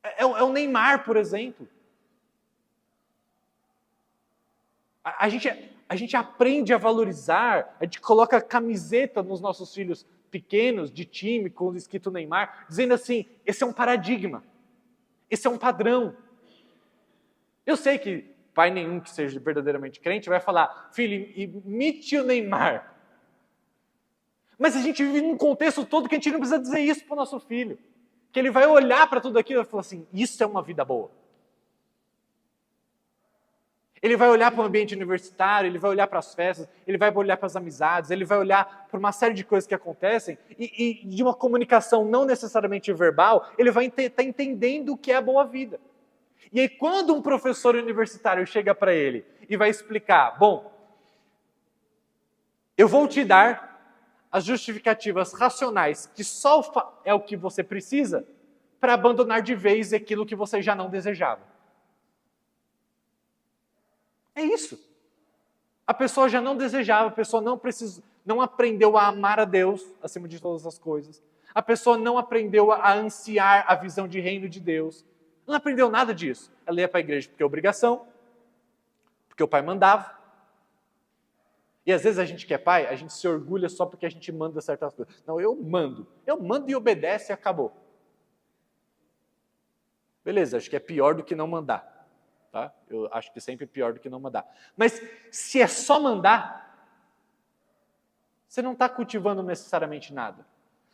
É o Neymar, por exemplo. A gente aprende a valorizar, a gente coloca camiseta nos nossos filhos pequenos, de time, com o escrito Neymar, dizendo assim, esse é um paradigma, esse é um padrão. Eu sei que pai nenhum que seja verdadeiramente crente vai falar, filho, imite o Neymar. Mas a gente vive num contexto todo que a gente não precisa dizer isso para o nosso filho. Que ele vai olhar para tudo aquilo e vai falar assim, isso é uma vida boa. Ele vai olhar para o ambiente universitário, ele vai olhar para as festas, ele vai olhar para as amizades, ele vai olhar para uma série de coisas que acontecem e de uma comunicação não necessariamente verbal, ele vai estar entendendo o que é a boa vida. E aí quando um professor universitário chega para ele e vai explicar, bom, eu vou te dar as justificativas racionais, que só é o que você precisa, para abandonar de vez aquilo que você já não desejava. É isso. A pessoa já não desejava, a pessoa não aprendeu a amar a Deus acima de todas as coisas. A pessoa não aprendeu a ansiar a visão de reino de Deus. Não aprendeu nada disso. Ela ia para a igreja porque é obrigação, porque o pai mandava. E às vezes a gente que é pai, a gente se orgulha só porque a gente manda certas coisas. Não, eu mando e obedece e acabou. Beleza, acho que é pior do que não mandar. Tá? Eu acho que sempre é pior do que não mandar. Mas se é só mandar, você não está cultivando necessariamente nada.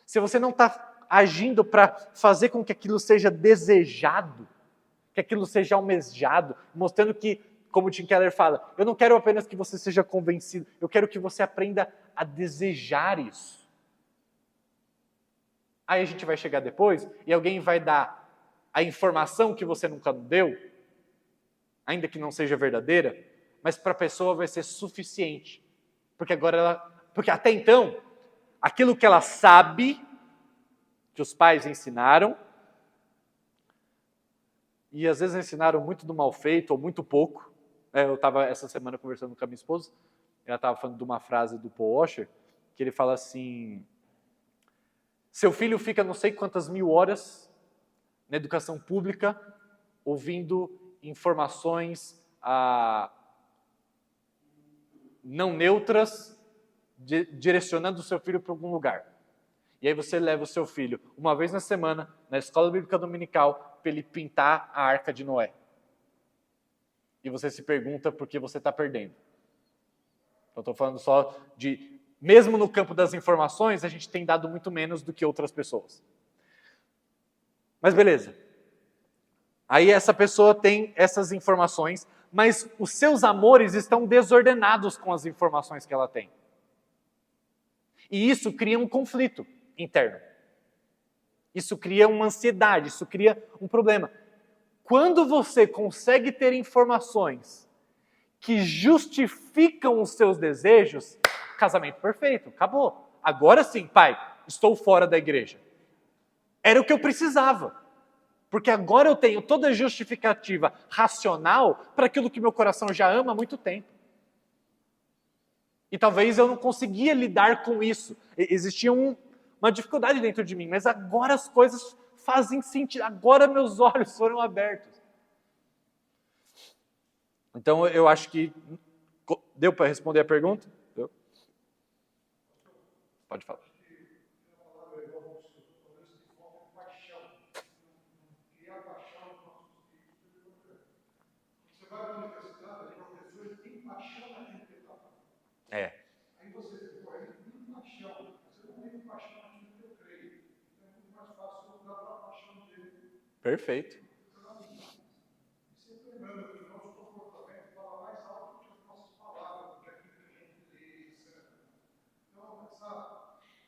Se você não está agindo para fazer com que aquilo seja desejado, que aquilo seja almejado, mostrando que, como o Tim Keller fala, eu não quero apenas que você seja convencido, eu quero que você aprenda a desejar isso. Aí a gente vai chegar depois e alguém vai dar a informação que você nunca deu, ainda que não seja verdadeira, mas para a pessoa vai ser suficiente. Porque até então, aquilo que ela sabe, que os pais ensinaram, e às vezes ensinaram muito do mal feito ou muito pouco. Eu estava essa semana conversando com a minha esposa, ela estava falando de uma frase do Paul Washer, que ele fala assim, seu filho fica não sei quantas mil horas na educação pública, ouvindo informações não neutras, direcionando o seu filho para algum lugar. E aí você leva o seu filho, uma vez na semana, na escola bíblica dominical, para ele pintar a Arca de Noé. E você se pergunta por que você está perdendo. Então, estou falando só de, mesmo no campo das informações, a gente tem dado muito menos do que outras pessoas. Mas beleza. Aí essa pessoa tem essas informações, mas os seus amores estão desordenados com as informações que ela tem. E isso cria um conflito interno. Isso cria uma ansiedade, isso cria um problema. Quando você consegue ter informações que justificam os seus desejos, casamento perfeito, acabou. Agora sim, pai, estou fora da igreja. Era o que eu precisava. Porque agora eu tenho toda a justificativa racional para aquilo que meu coração já ama há muito tempo. E talvez eu não conseguia lidar com isso. Existia uma dificuldade dentro de mim, mas agora as coisas fazem sentido. Agora meus olhos foram abertos. Então eu acho que deu para responder a pergunta? Deu? Pode falar. É. Aí você ficou aí com paixão. Você não tem paixão naquilo que eu creio. É muito mais fácil eu dar a paixão dele. Perfeito. Sempre lembrando que o nosso comportamento fala mais alto do que as nossas palavras, do que aquilo que a gente lê, etc. Então, essa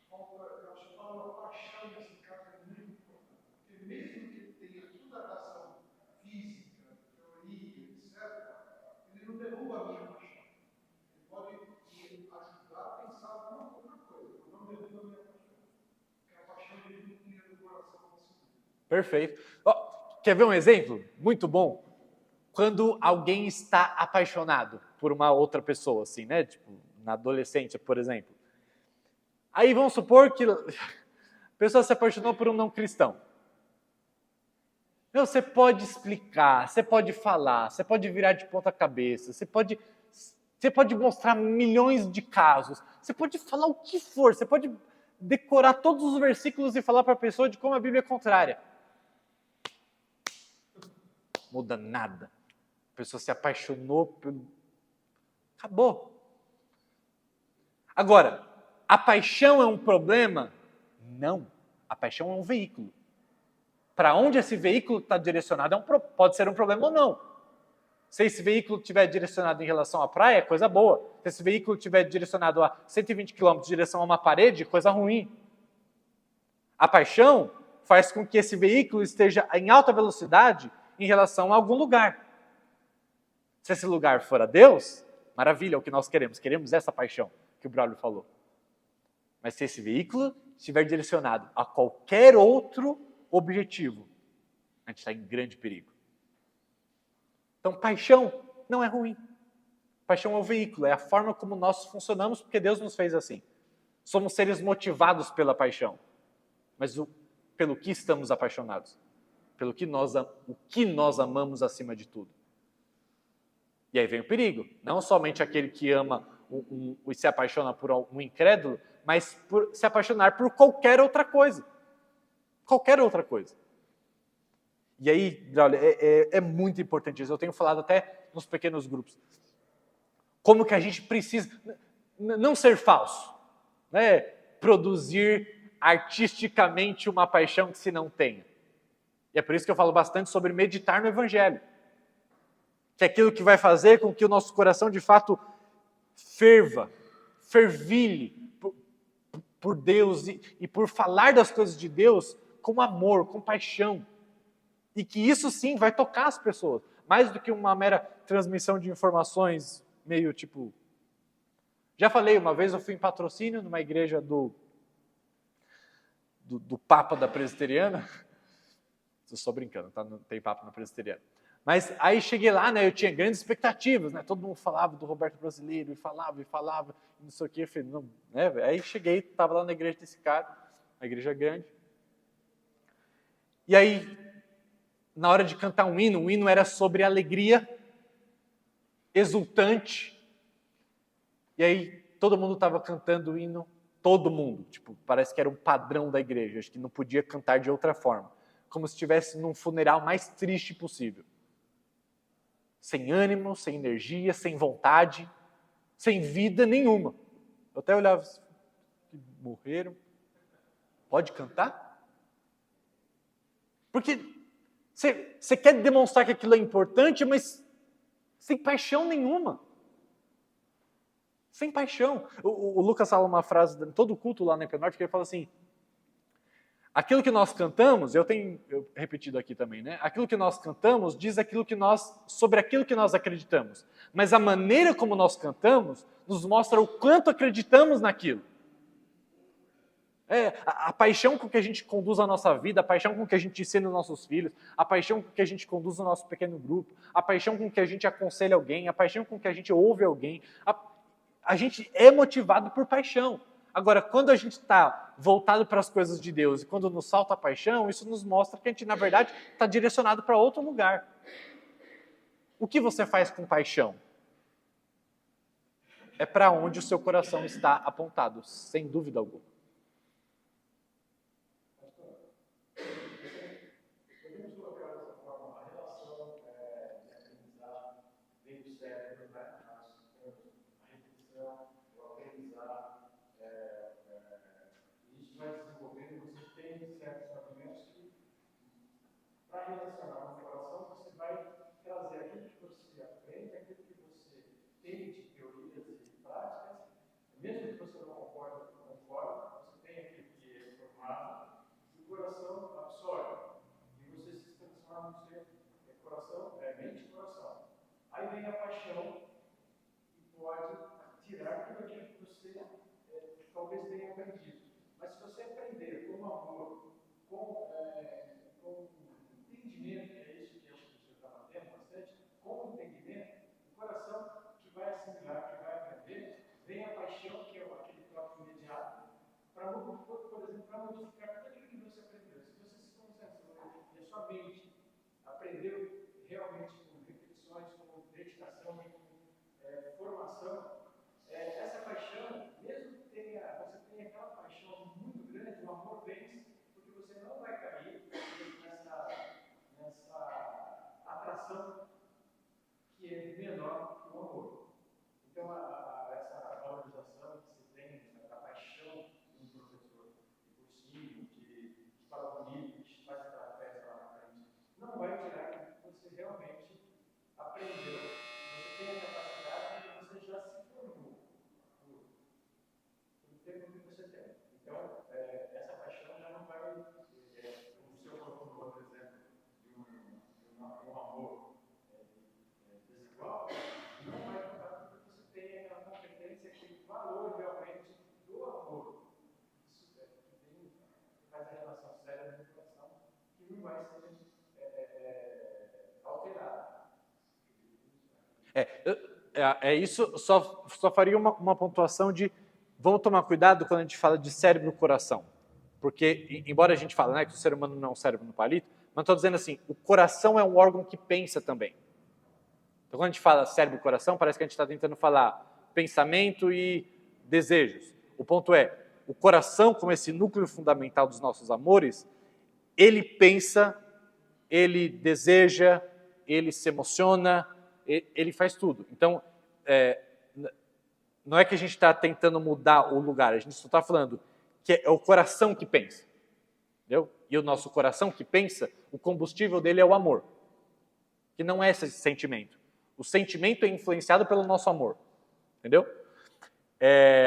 falta, eu acho que a palavra paixão nesse caso é muito importante. Porque mesmo que ele tenha toda a razão física, teoria, etc., ele não derruba a minha paixão. Pode ajudar a pensar alguma outra coisa, mas não derruba a minha paixão. Porque a paixão dele não cria no coração assim. Perfeito. Quer ver um exemplo muito bom? Quando alguém está apaixonado por uma outra pessoa, assim, né? Tipo, na adolescência, por exemplo. Aí vamos supor que a pessoa se apaixonou por um não cristão. Meu, você pode explicar, você pode falar, você pode virar de ponta cabeça, você pode Você pode mostrar milhões de casos. Você pode falar o que for. Você pode decorar todos os versículos e falar para a pessoa de como a Bíblia é contrária. Muda nada. A pessoa se apaixonou. Acabou. Agora, a paixão é um problema? Não. A paixão é um veículo. Para onde esse veículo está direcionado pode ser um problema ou não. Se esse veículo estiver direcionado em relação à praia, é coisa boa. Se esse veículo estiver direcionado a 120 km em direção a uma parede, coisa ruim. A paixão faz com que esse veículo esteja em alta velocidade em relação a algum lugar. Se esse lugar for a Deus, maravilha, é o que nós queremos. Queremos essa paixão que o Braulio falou. Mas se esse veículo estiver direcionado a qualquer outro objetivo, a gente está em grande perigo. Então, paixão não é ruim. Paixão é o veículo, é a forma como nós funcionamos, porque Deus nos fez assim. Somos seres motivados pela paixão. Mas pelo que estamos apaixonados? Pelo que o que nós amamos acima de tudo. E aí vem o perigo. Não somente aquele que ama e se apaixona por um incrédulo, mas por se apaixonar por qualquer outra coisa. Qualquer outra coisa. E aí, olha, é muito importante isso. Eu tenho falado até nos pequenos grupos. Como que a gente precisa não ser falso, né? Produzir artisticamente uma paixão que se não tenha. E é por isso que eu falo bastante sobre meditar no Evangelho. Que é aquilo que vai fazer com que o nosso coração de fato fervilhe por Deus e por falar das coisas de Deus com amor, com paixão. E que isso sim vai tocar as pessoas. Mais do que uma mera transmissão de informações meio tipo... Já falei, uma vez eu fui em patrocínio numa igreja do Papa da Presbiteriana. Estou só brincando, tá? Não tem Papa na Presbiteriana. Mas aí cheguei lá, né? Eu tinha grandes expectativas, né? Todo mundo falava do Roberto Brasileiro, e falava, não sei o quê. Falei, não, né? Aí cheguei, estava lá na igreja desse cara, uma igreja grande. E aí, na hora de cantar um hino, o hino era sobre alegria, exultante. E aí, todo mundo estava cantando o hino, todo mundo. Tipo, parece que era um padrão da igreja, acho que não podia cantar de outra forma. Como se estivesse num funeral mais triste possível. Sem ânimo, sem energia, sem vontade, sem vida nenhuma. Eu até olhava assim, morreram. Pode cantar? Porque você quer demonstrar que aquilo é importante, mas sem paixão nenhuma. Sem paixão. O Lucas fala uma frase em todo culto lá na Epenorte, que ele fala assim, aquilo que nós cantamos, eu repetido aqui também, né? Aquilo que nós cantamos diz sobre aquilo que nós acreditamos. Mas a maneira como nós cantamos nos mostra o quanto acreditamos naquilo. A paixão com que a gente conduz a nossa vida, a paixão com que a gente ensina os nossos filhos, a paixão com que a gente conduz o nosso pequeno grupo, a paixão com que a gente aconselha alguém, a paixão com que a gente ouve alguém. A gente é motivado por paixão. Agora, quando a gente está voltado para as coisas de Deus e quando nos falta a paixão, isso nos mostra que a gente, na verdade, está direcionado para outro lugar. O que você faz com paixão? É para onde o seu coração está apontado, sem dúvida alguma. Podemos colocar dessa forma a relação de aprendizado vem do cérebro, né? A repetição, o aprendizado. Isso vai desenvolvendo, você tem certos argumentos que, para relacionar no coração, você vai trazer aquilo que você aprende, aquilo que você tem de teorias e práticas, mesmo que você não concorde, você tem aquilo que é formado, e o coração absorve. E você se transforma no seu coração, mente e coração. Aí vem a paixão, que pode tirar tudo aquilo que você talvez tenha aprendido. Mas se você aprender com amor, com entendimento, que é isso que você está batendo bastante, com entendimento, o coração que vai assimilar, que vai aprender, vem a paixão, que é aquele próprio imediato, por exemplo, para modificar tudo aquilo que você aprendeu. Se você se concentrou e a sua mente aprendeu realmente com repetições, com dedicação e com formação, ação que é menor que o amor. Então, essa valorização que se tem, a paixão de um professor de cursinho, que fala bonito, que faz aquela festa lá na frente, não vai tirar que você realmente aprendeu, você tem a capacidade e você já se formou por tempo que você tem. Então, essa paixão já não vai, como o senhor colocou no outro exemplo, de um amor desigual, não vai contar porque você tem aquela competência, aquele valor realmente do amor. Isso que faz a relação séria da relação, que não vai ser alterada. Isso só faria uma pontuação de vamos tomar cuidado quando a gente fala de cérebro e coração. Porque, embora a gente fale, né, que o ser humano não é um cérebro no palito, mas estou dizendo assim, o coração é um órgão que pensa também. Então, quando a gente fala cérebro e coração, parece que a gente está tentando falar pensamento e desejos. O ponto é, o coração, como esse núcleo fundamental dos nossos amores, ele pensa, ele deseja, ele se emociona, ele faz tudo. Então, não é que a gente está tentando mudar o lugar, a gente só está falando que é o coração que pensa. Entendeu? E o nosso coração que pensa, o combustível dele é o amor. Que não é esse sentimento. O sentimento é influenciado pelo nosso amor. Entendeu?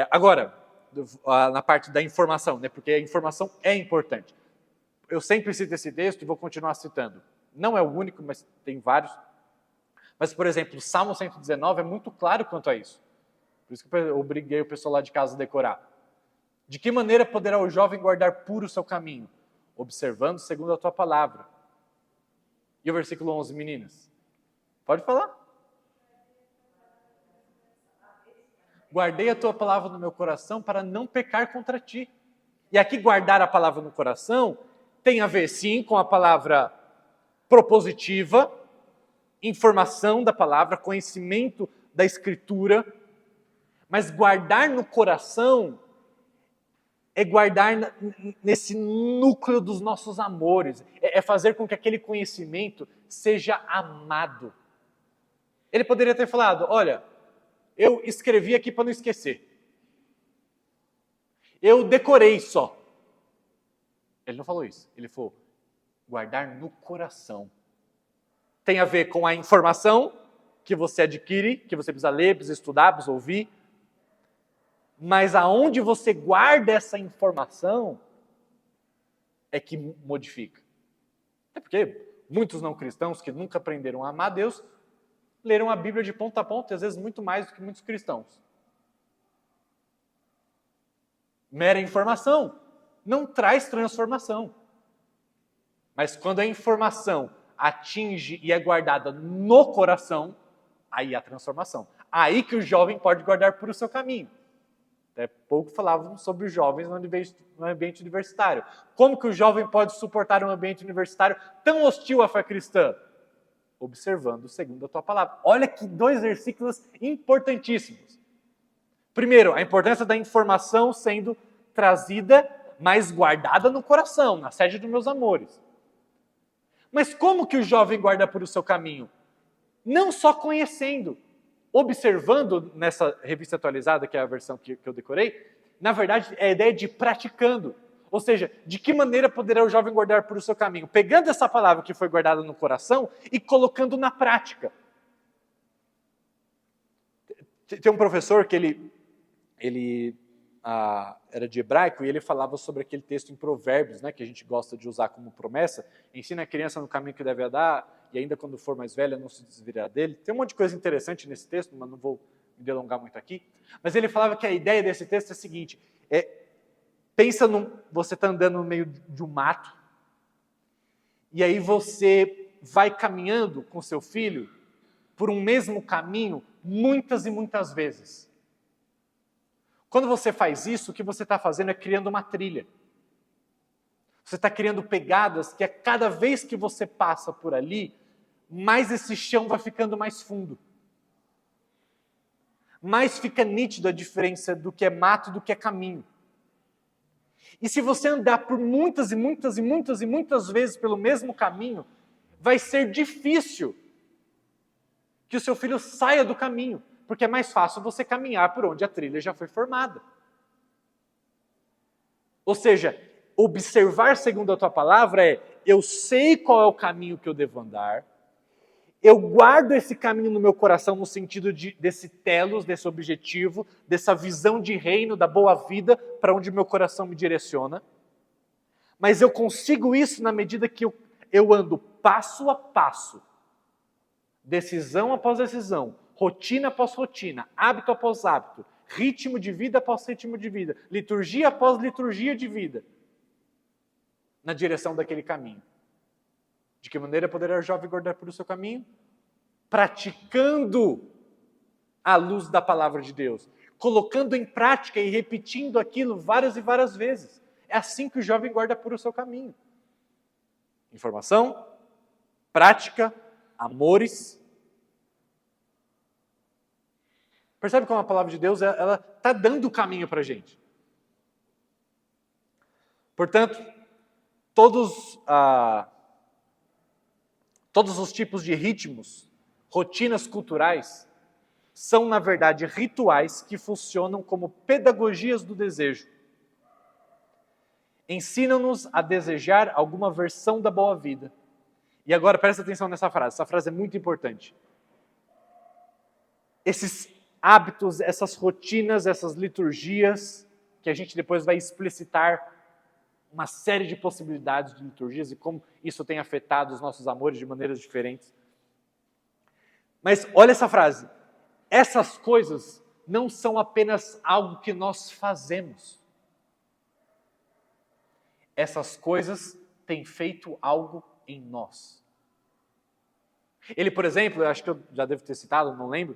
Agora, na parte da informação, né? Porque a informação é importante. Eu sempre cito esse texto e vou continuar citando. Não é o único, mas tem vários. Mas, por exemplo, o Salmo 119 é muito claro quanto a isso. Por isso que eu obriguei o pessoal lá de casa a decorar. De que maneira poderá o jovem guardar puro o seu caminho? Observando segundo a tua palavra. E o versículo 11, meninas? Pode falar. Guardei a tua palavra no meu coração para não pecar contra ti. E aqui guardar a palavra no coração tem a ver, sim, com a palavra propositiva, informação da palavra, conhecimento da Escritura, mas guardar no coração é guardar nesse núcleo dos nossos amores, é fazer com que aquele conhecimento seja amado. Ele poderia ter falado, olha, eu escrevi aqui para não esquecer. Eu decorei só. Ele não falou isso, ele falou, guardar no coração. Tem a ver com a informação que você adquire, que você precisa ler, precisa estudar, precisa ouvir. Mas aonde você guarda essa informação é que modifica. É porque muitos não cristãos que nunca aprenderam a amar a Deus leram a Bíblia de ponta a ponta, e às vezes muito mais do que muitos cristãos. Mera informação não traz transformação. Mas quando a informação atinge e é guardada no coração, aí há transformação. Aí que o jovem pode guardar por o seu caminho. Até pouco falávamos sobre os jovens no ambiente universitário. Como que o jovem pode suportar um ambiente universitário tão hostil à fé cristã? Observando segundo a tua palavra. Olha que 2 versículos importantíssimos. Primeiro, a importância da informação sendo trazida, mas guardada no coração, na sede dos meus amores. Mas como que o jovem guarda por o seu caminho? Não só conhecendo, observando nessa revista atualizada, que é a versão que eu decorei, na verdade é a ideia de praticando. Ou seja, de que maneira poderá o jovem guardar por o seu caminho? Pegando essa palavra que foi guardada no coração e colocando na prática. Tem um professor que ele era de hebraico e ele falava sobre aquele texto em Provérbios, né, que a gente gosta de usar como promessa. Ensina a criança no caminho que deve andar e ainda quando for mais velha não se desviará dele. Tem um monte de coisa interessante nesse texto, mas não vou me delongar muito aqui. Mas ele falava que a ideia desse texto é a seguinte, pensa você está andando no meio de um mato e aí você vai caminhando com seu filho por um mesmo caminho muitas e muitas vezes. Quando você faz isso, o que você está fazendo é criando uma trilha. Você está criando pegadas que a cada vez que você passa por ali, mais esse chão vai ficando mais fundo. Mais fica nítido a diferença do que é mato e do que é caminho. E se você andar por muitas e muitas e muitas e muitas vezes pelo mesmo caminho, vai ser difícil que o seu filho saia do caminho, porque é mais fácil você caminhar por onde a trilha já foi formada. Ou seja, observar segundo a tua palavra é: eu sei qual é o caminho que eu devo andar, eu guardo esse caminho no meu coração no sentido desse telos, desse objetivo, dessa visão de reino, da boa vida, para onde meu coração me direciona. Mas eu consigo isso na medida que eu ando passo a passo, decisão após decisão, rotina após rotina, hábito após hábito, ritmo de vida após ritmo de vida, liturgia após liturgia de vida, na direção daquele caminho. De que maneira poderá o jovem guardar por o seu caminho? Praticando à luz da palavra de Deus, colocando em prática e repetindo aquilo várias e várias vezes. É assim que o jovem guarda por o seu caminho. Informação, prática, amores. Percebe como a palavra de Deus ela está dando o caminho para a gente. Portanto, todos os tipos de ritmos, rotinas culturais, são, na verdade, rituais que funcionam como pedagogias do desejo. Ensinam-nos a desejar alguma versão da boa vida. E agora, presta atenção nessa frase. Essa frase é muito importante. Esses hábitos, essas rotinas, essas liturgias, que a gente depois vai explicitar uma série de possibilidades de liturgias e como isso tem afetado os nossos amores de maneiras diferentes. Mas olha essa frase. Essas coisas não são apenas algo que nós fazemos. Essas coisas têm feito algo em nós. Ele, por exemplo, eu acho que eu já devo ter citado, não lembro,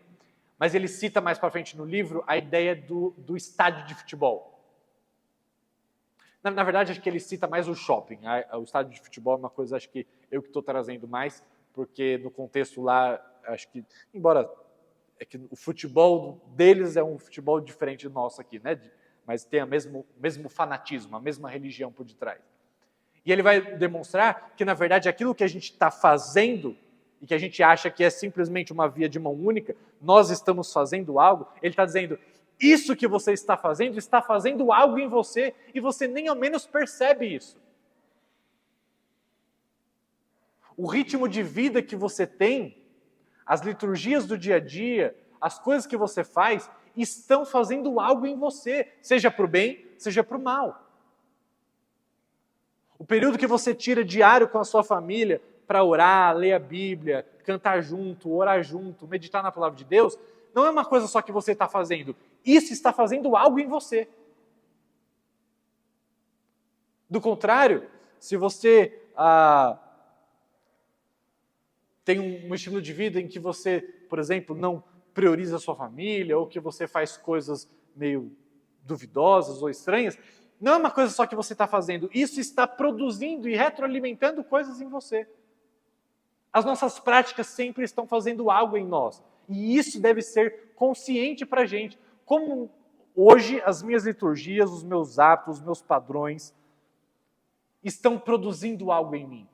mas ele cita mais para frente no livro a ideia do estádio de futebol. Na verdade, acho que ele cita mais o shopping. O estádio de futebol é uma coisa, acho que eu que estou trazendo mais, porque no contexto lá, acho que, embora é que o futebol deles é um futebol diferente do nosso aqui, né? Mas tem o mesmo fanatismo, a mesma religião por detrás. E ele vai demonstrar que, na verdade, aquilo que a gente está fazendo e que a gente acha que é simplesmente uma via de mão única, nós estamos fazendo algo, ele está dizendo, isso que você está fazendo algo em você e você nem ao menos percebe isso. O ritmo de vida que você tem, as liturgias do dia a dia, as coisas que você faz, estão fazendo algo em você, seja para o bem, seja para o mal. O período que você tira diário com a sua família para orar, ler a Bíblia, cantar junto, orar junto, meditar na palavra de Deus, não é uma coisa só que você está fazendo. Isso está fazendo algo em você. Do contrário, se você tem um estilo de vida em que você, por exemplo, não prioriza a sua família, ou que você faz coisas meio duvidosas ou estranhas, não é uma coisa só que você está fazendo. Isso está produzindo e retroalimentando coisas em você. As nossas práticas sempre estão fazendo algo em nós. E isso deve ser consciente para a gente. Como hoje as minhas liturgias, os meus hábitos, os meus padrões estão produzindo algo em mim.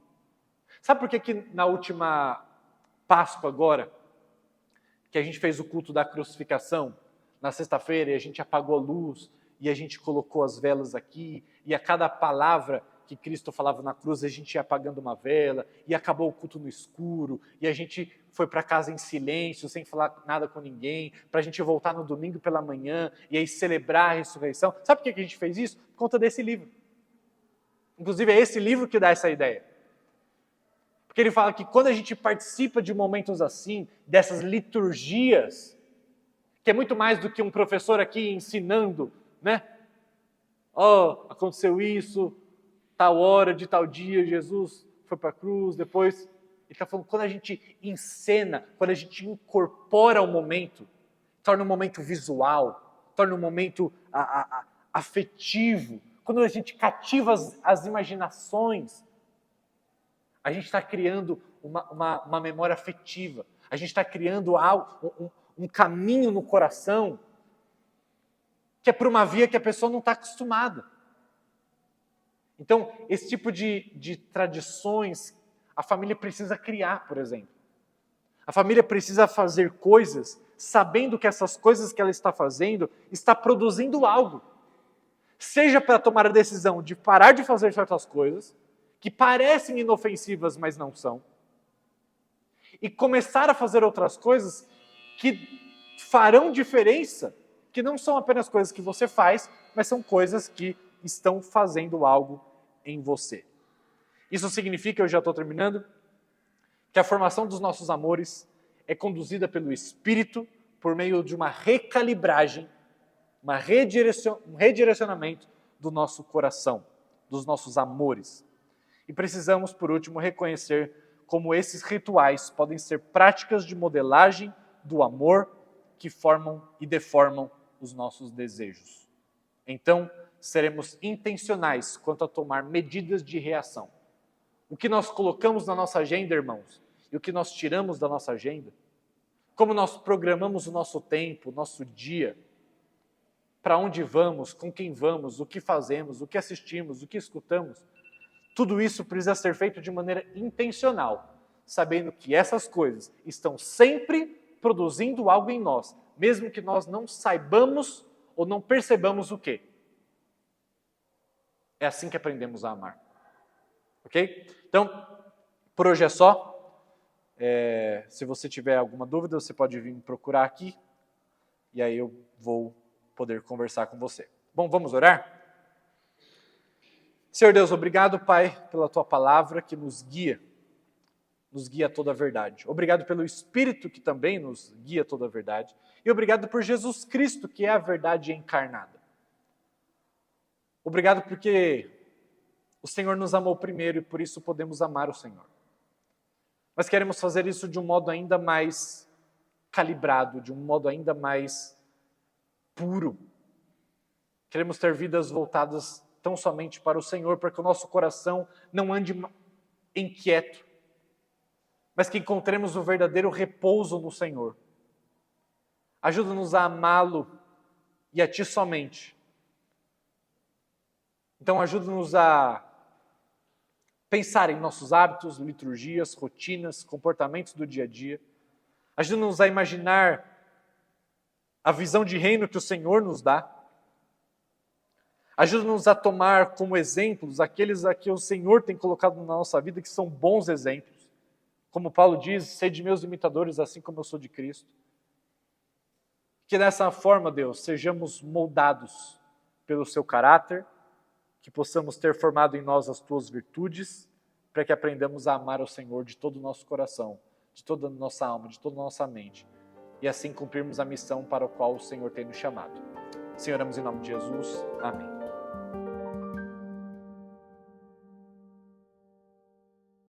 Sabe por que na última Páscoa agora, que a gente fez o culto da crucificação, na sexta-feira, e a gente apagou a luz, e a gente colocou as velas aqui, e a cada palavra que Cristo falava na cruz, a gente ia apagando uma vela, e acabou o culto no escuro, e a gente foi para casa em silêncio, sem falar nada com ninguém, para a gente voltar no domingo pela manhã, e aí celebrar a ressurreição. Sabe por que a gente fez isso? Por conta desse livro. Inclusive é esse livro que dá essa ideia. Porque ele fala que quando a gente participa de momentos assim, dessas liturgias, que é muito mais do que um professor aqui ensinando, né? Aconteceu isso, tal hora, de tal dia, Jesus foi para a cruz, depois... Ele está falando, quando a gente encena, quando a gente incorpora o momento, torna um momento visual, torna um momento afetivo, quando a gente cativa as imaginações, a gente está criando uma memória afetiva, a gente está criando um caminho no coração que é por uma via que a pessoa não está acostumada. Então, esse tipo de tradições a família precisa criar, por exemplo. A família precisa fazer coisas sabendo que essas coisas que ela está fazendo está produzindo algo. Seja para tomar a decisão de parar de fazer certas coisas, que parecem inofensivas, mas não são, e começar a fazer outras coisas que farão diferença, que não são apenas coisas que você faz, mas são coisas que estão fazendo algo em você. Isso significa, eu já estou terminando, que a formação dos nossos amores é conduzida pelo Espírito por meio de uma recalibragem, um redirecionamento do nosso coração, dos nossos amores. E precisamos, por último, reconhecer como esses rituais podem ser práticas de modelagem do amor que formam e deformam os nossos desejos. Então, seremos intencionais quanto a tomar medidas de reação. O que nós colocamos na nossa agenda, irmãos, e o que nós tiramos da nossa agenda, como nós programamos o nosso tempo, o nosso dia, para onde vamos, com quem vamos, o que fazemos, o que assistimos, o que escutamos, tudo isso precisa ser feito de maneira intencional, sabendo que essas coisas estão sempre produzindo algo em nós, mesmo que nós não saibamos ou não percebamos o quê. É assim que aprendemos a amar. Ok? Então, por hoje é só. Se você tiver alguma dúvida, você pode vir me procurar aqui, e aí eu vou poder conversar com você. Bom, vamos orar? Senhor Deus, obrigado, Pai, pela Tua palavra que nos guia a toda a verdade. Obrigado pelo Espírito que também nos guia a toda a verdade. E obrigado por Jesus Cristo, que é a verdade encarnada. Obrigado porque o Senhor nos amou primeiro e por isso podemos amar o Senhor. Mas queremos fazer isso de um modo ainda mais calibrado, de um modo ainda mais puro. Queremos ter vidas voltadas tão somente para o Senhor, para que o nosso coração não ande inquieto, mas que encontremos o verdadeiro repouso no Senhor. Ajuda-nos a amá-lo e a Ti somente. Então ajuda-nos a pensar em nossos hábitos, liturgias, rotinas, comportamentos do dia a dia. Ajuda-nos a imaginar a visão de reino que o Senhor nos dá. Ajuda-nos a tomar como exemplos aqueles a que o Senhor tem colocado na nossa vida, que são bons exemplos. Como Paulo diz, sede meus imitadores, assim como eu sou de Cristo. Que dessa forma, Deus, sejamos moldados pelo seu caráter, que possamos ter formado em nós as tuas virtudes, para que aprendamos a amar o Senhor de todo o nosso coração, de toda a nossa alma, de toda a nossa mente, e assim cumprirmos a missão para a qual o Senhor tem nos chamado. Senhor, oramos em nome de Jesus. Amém.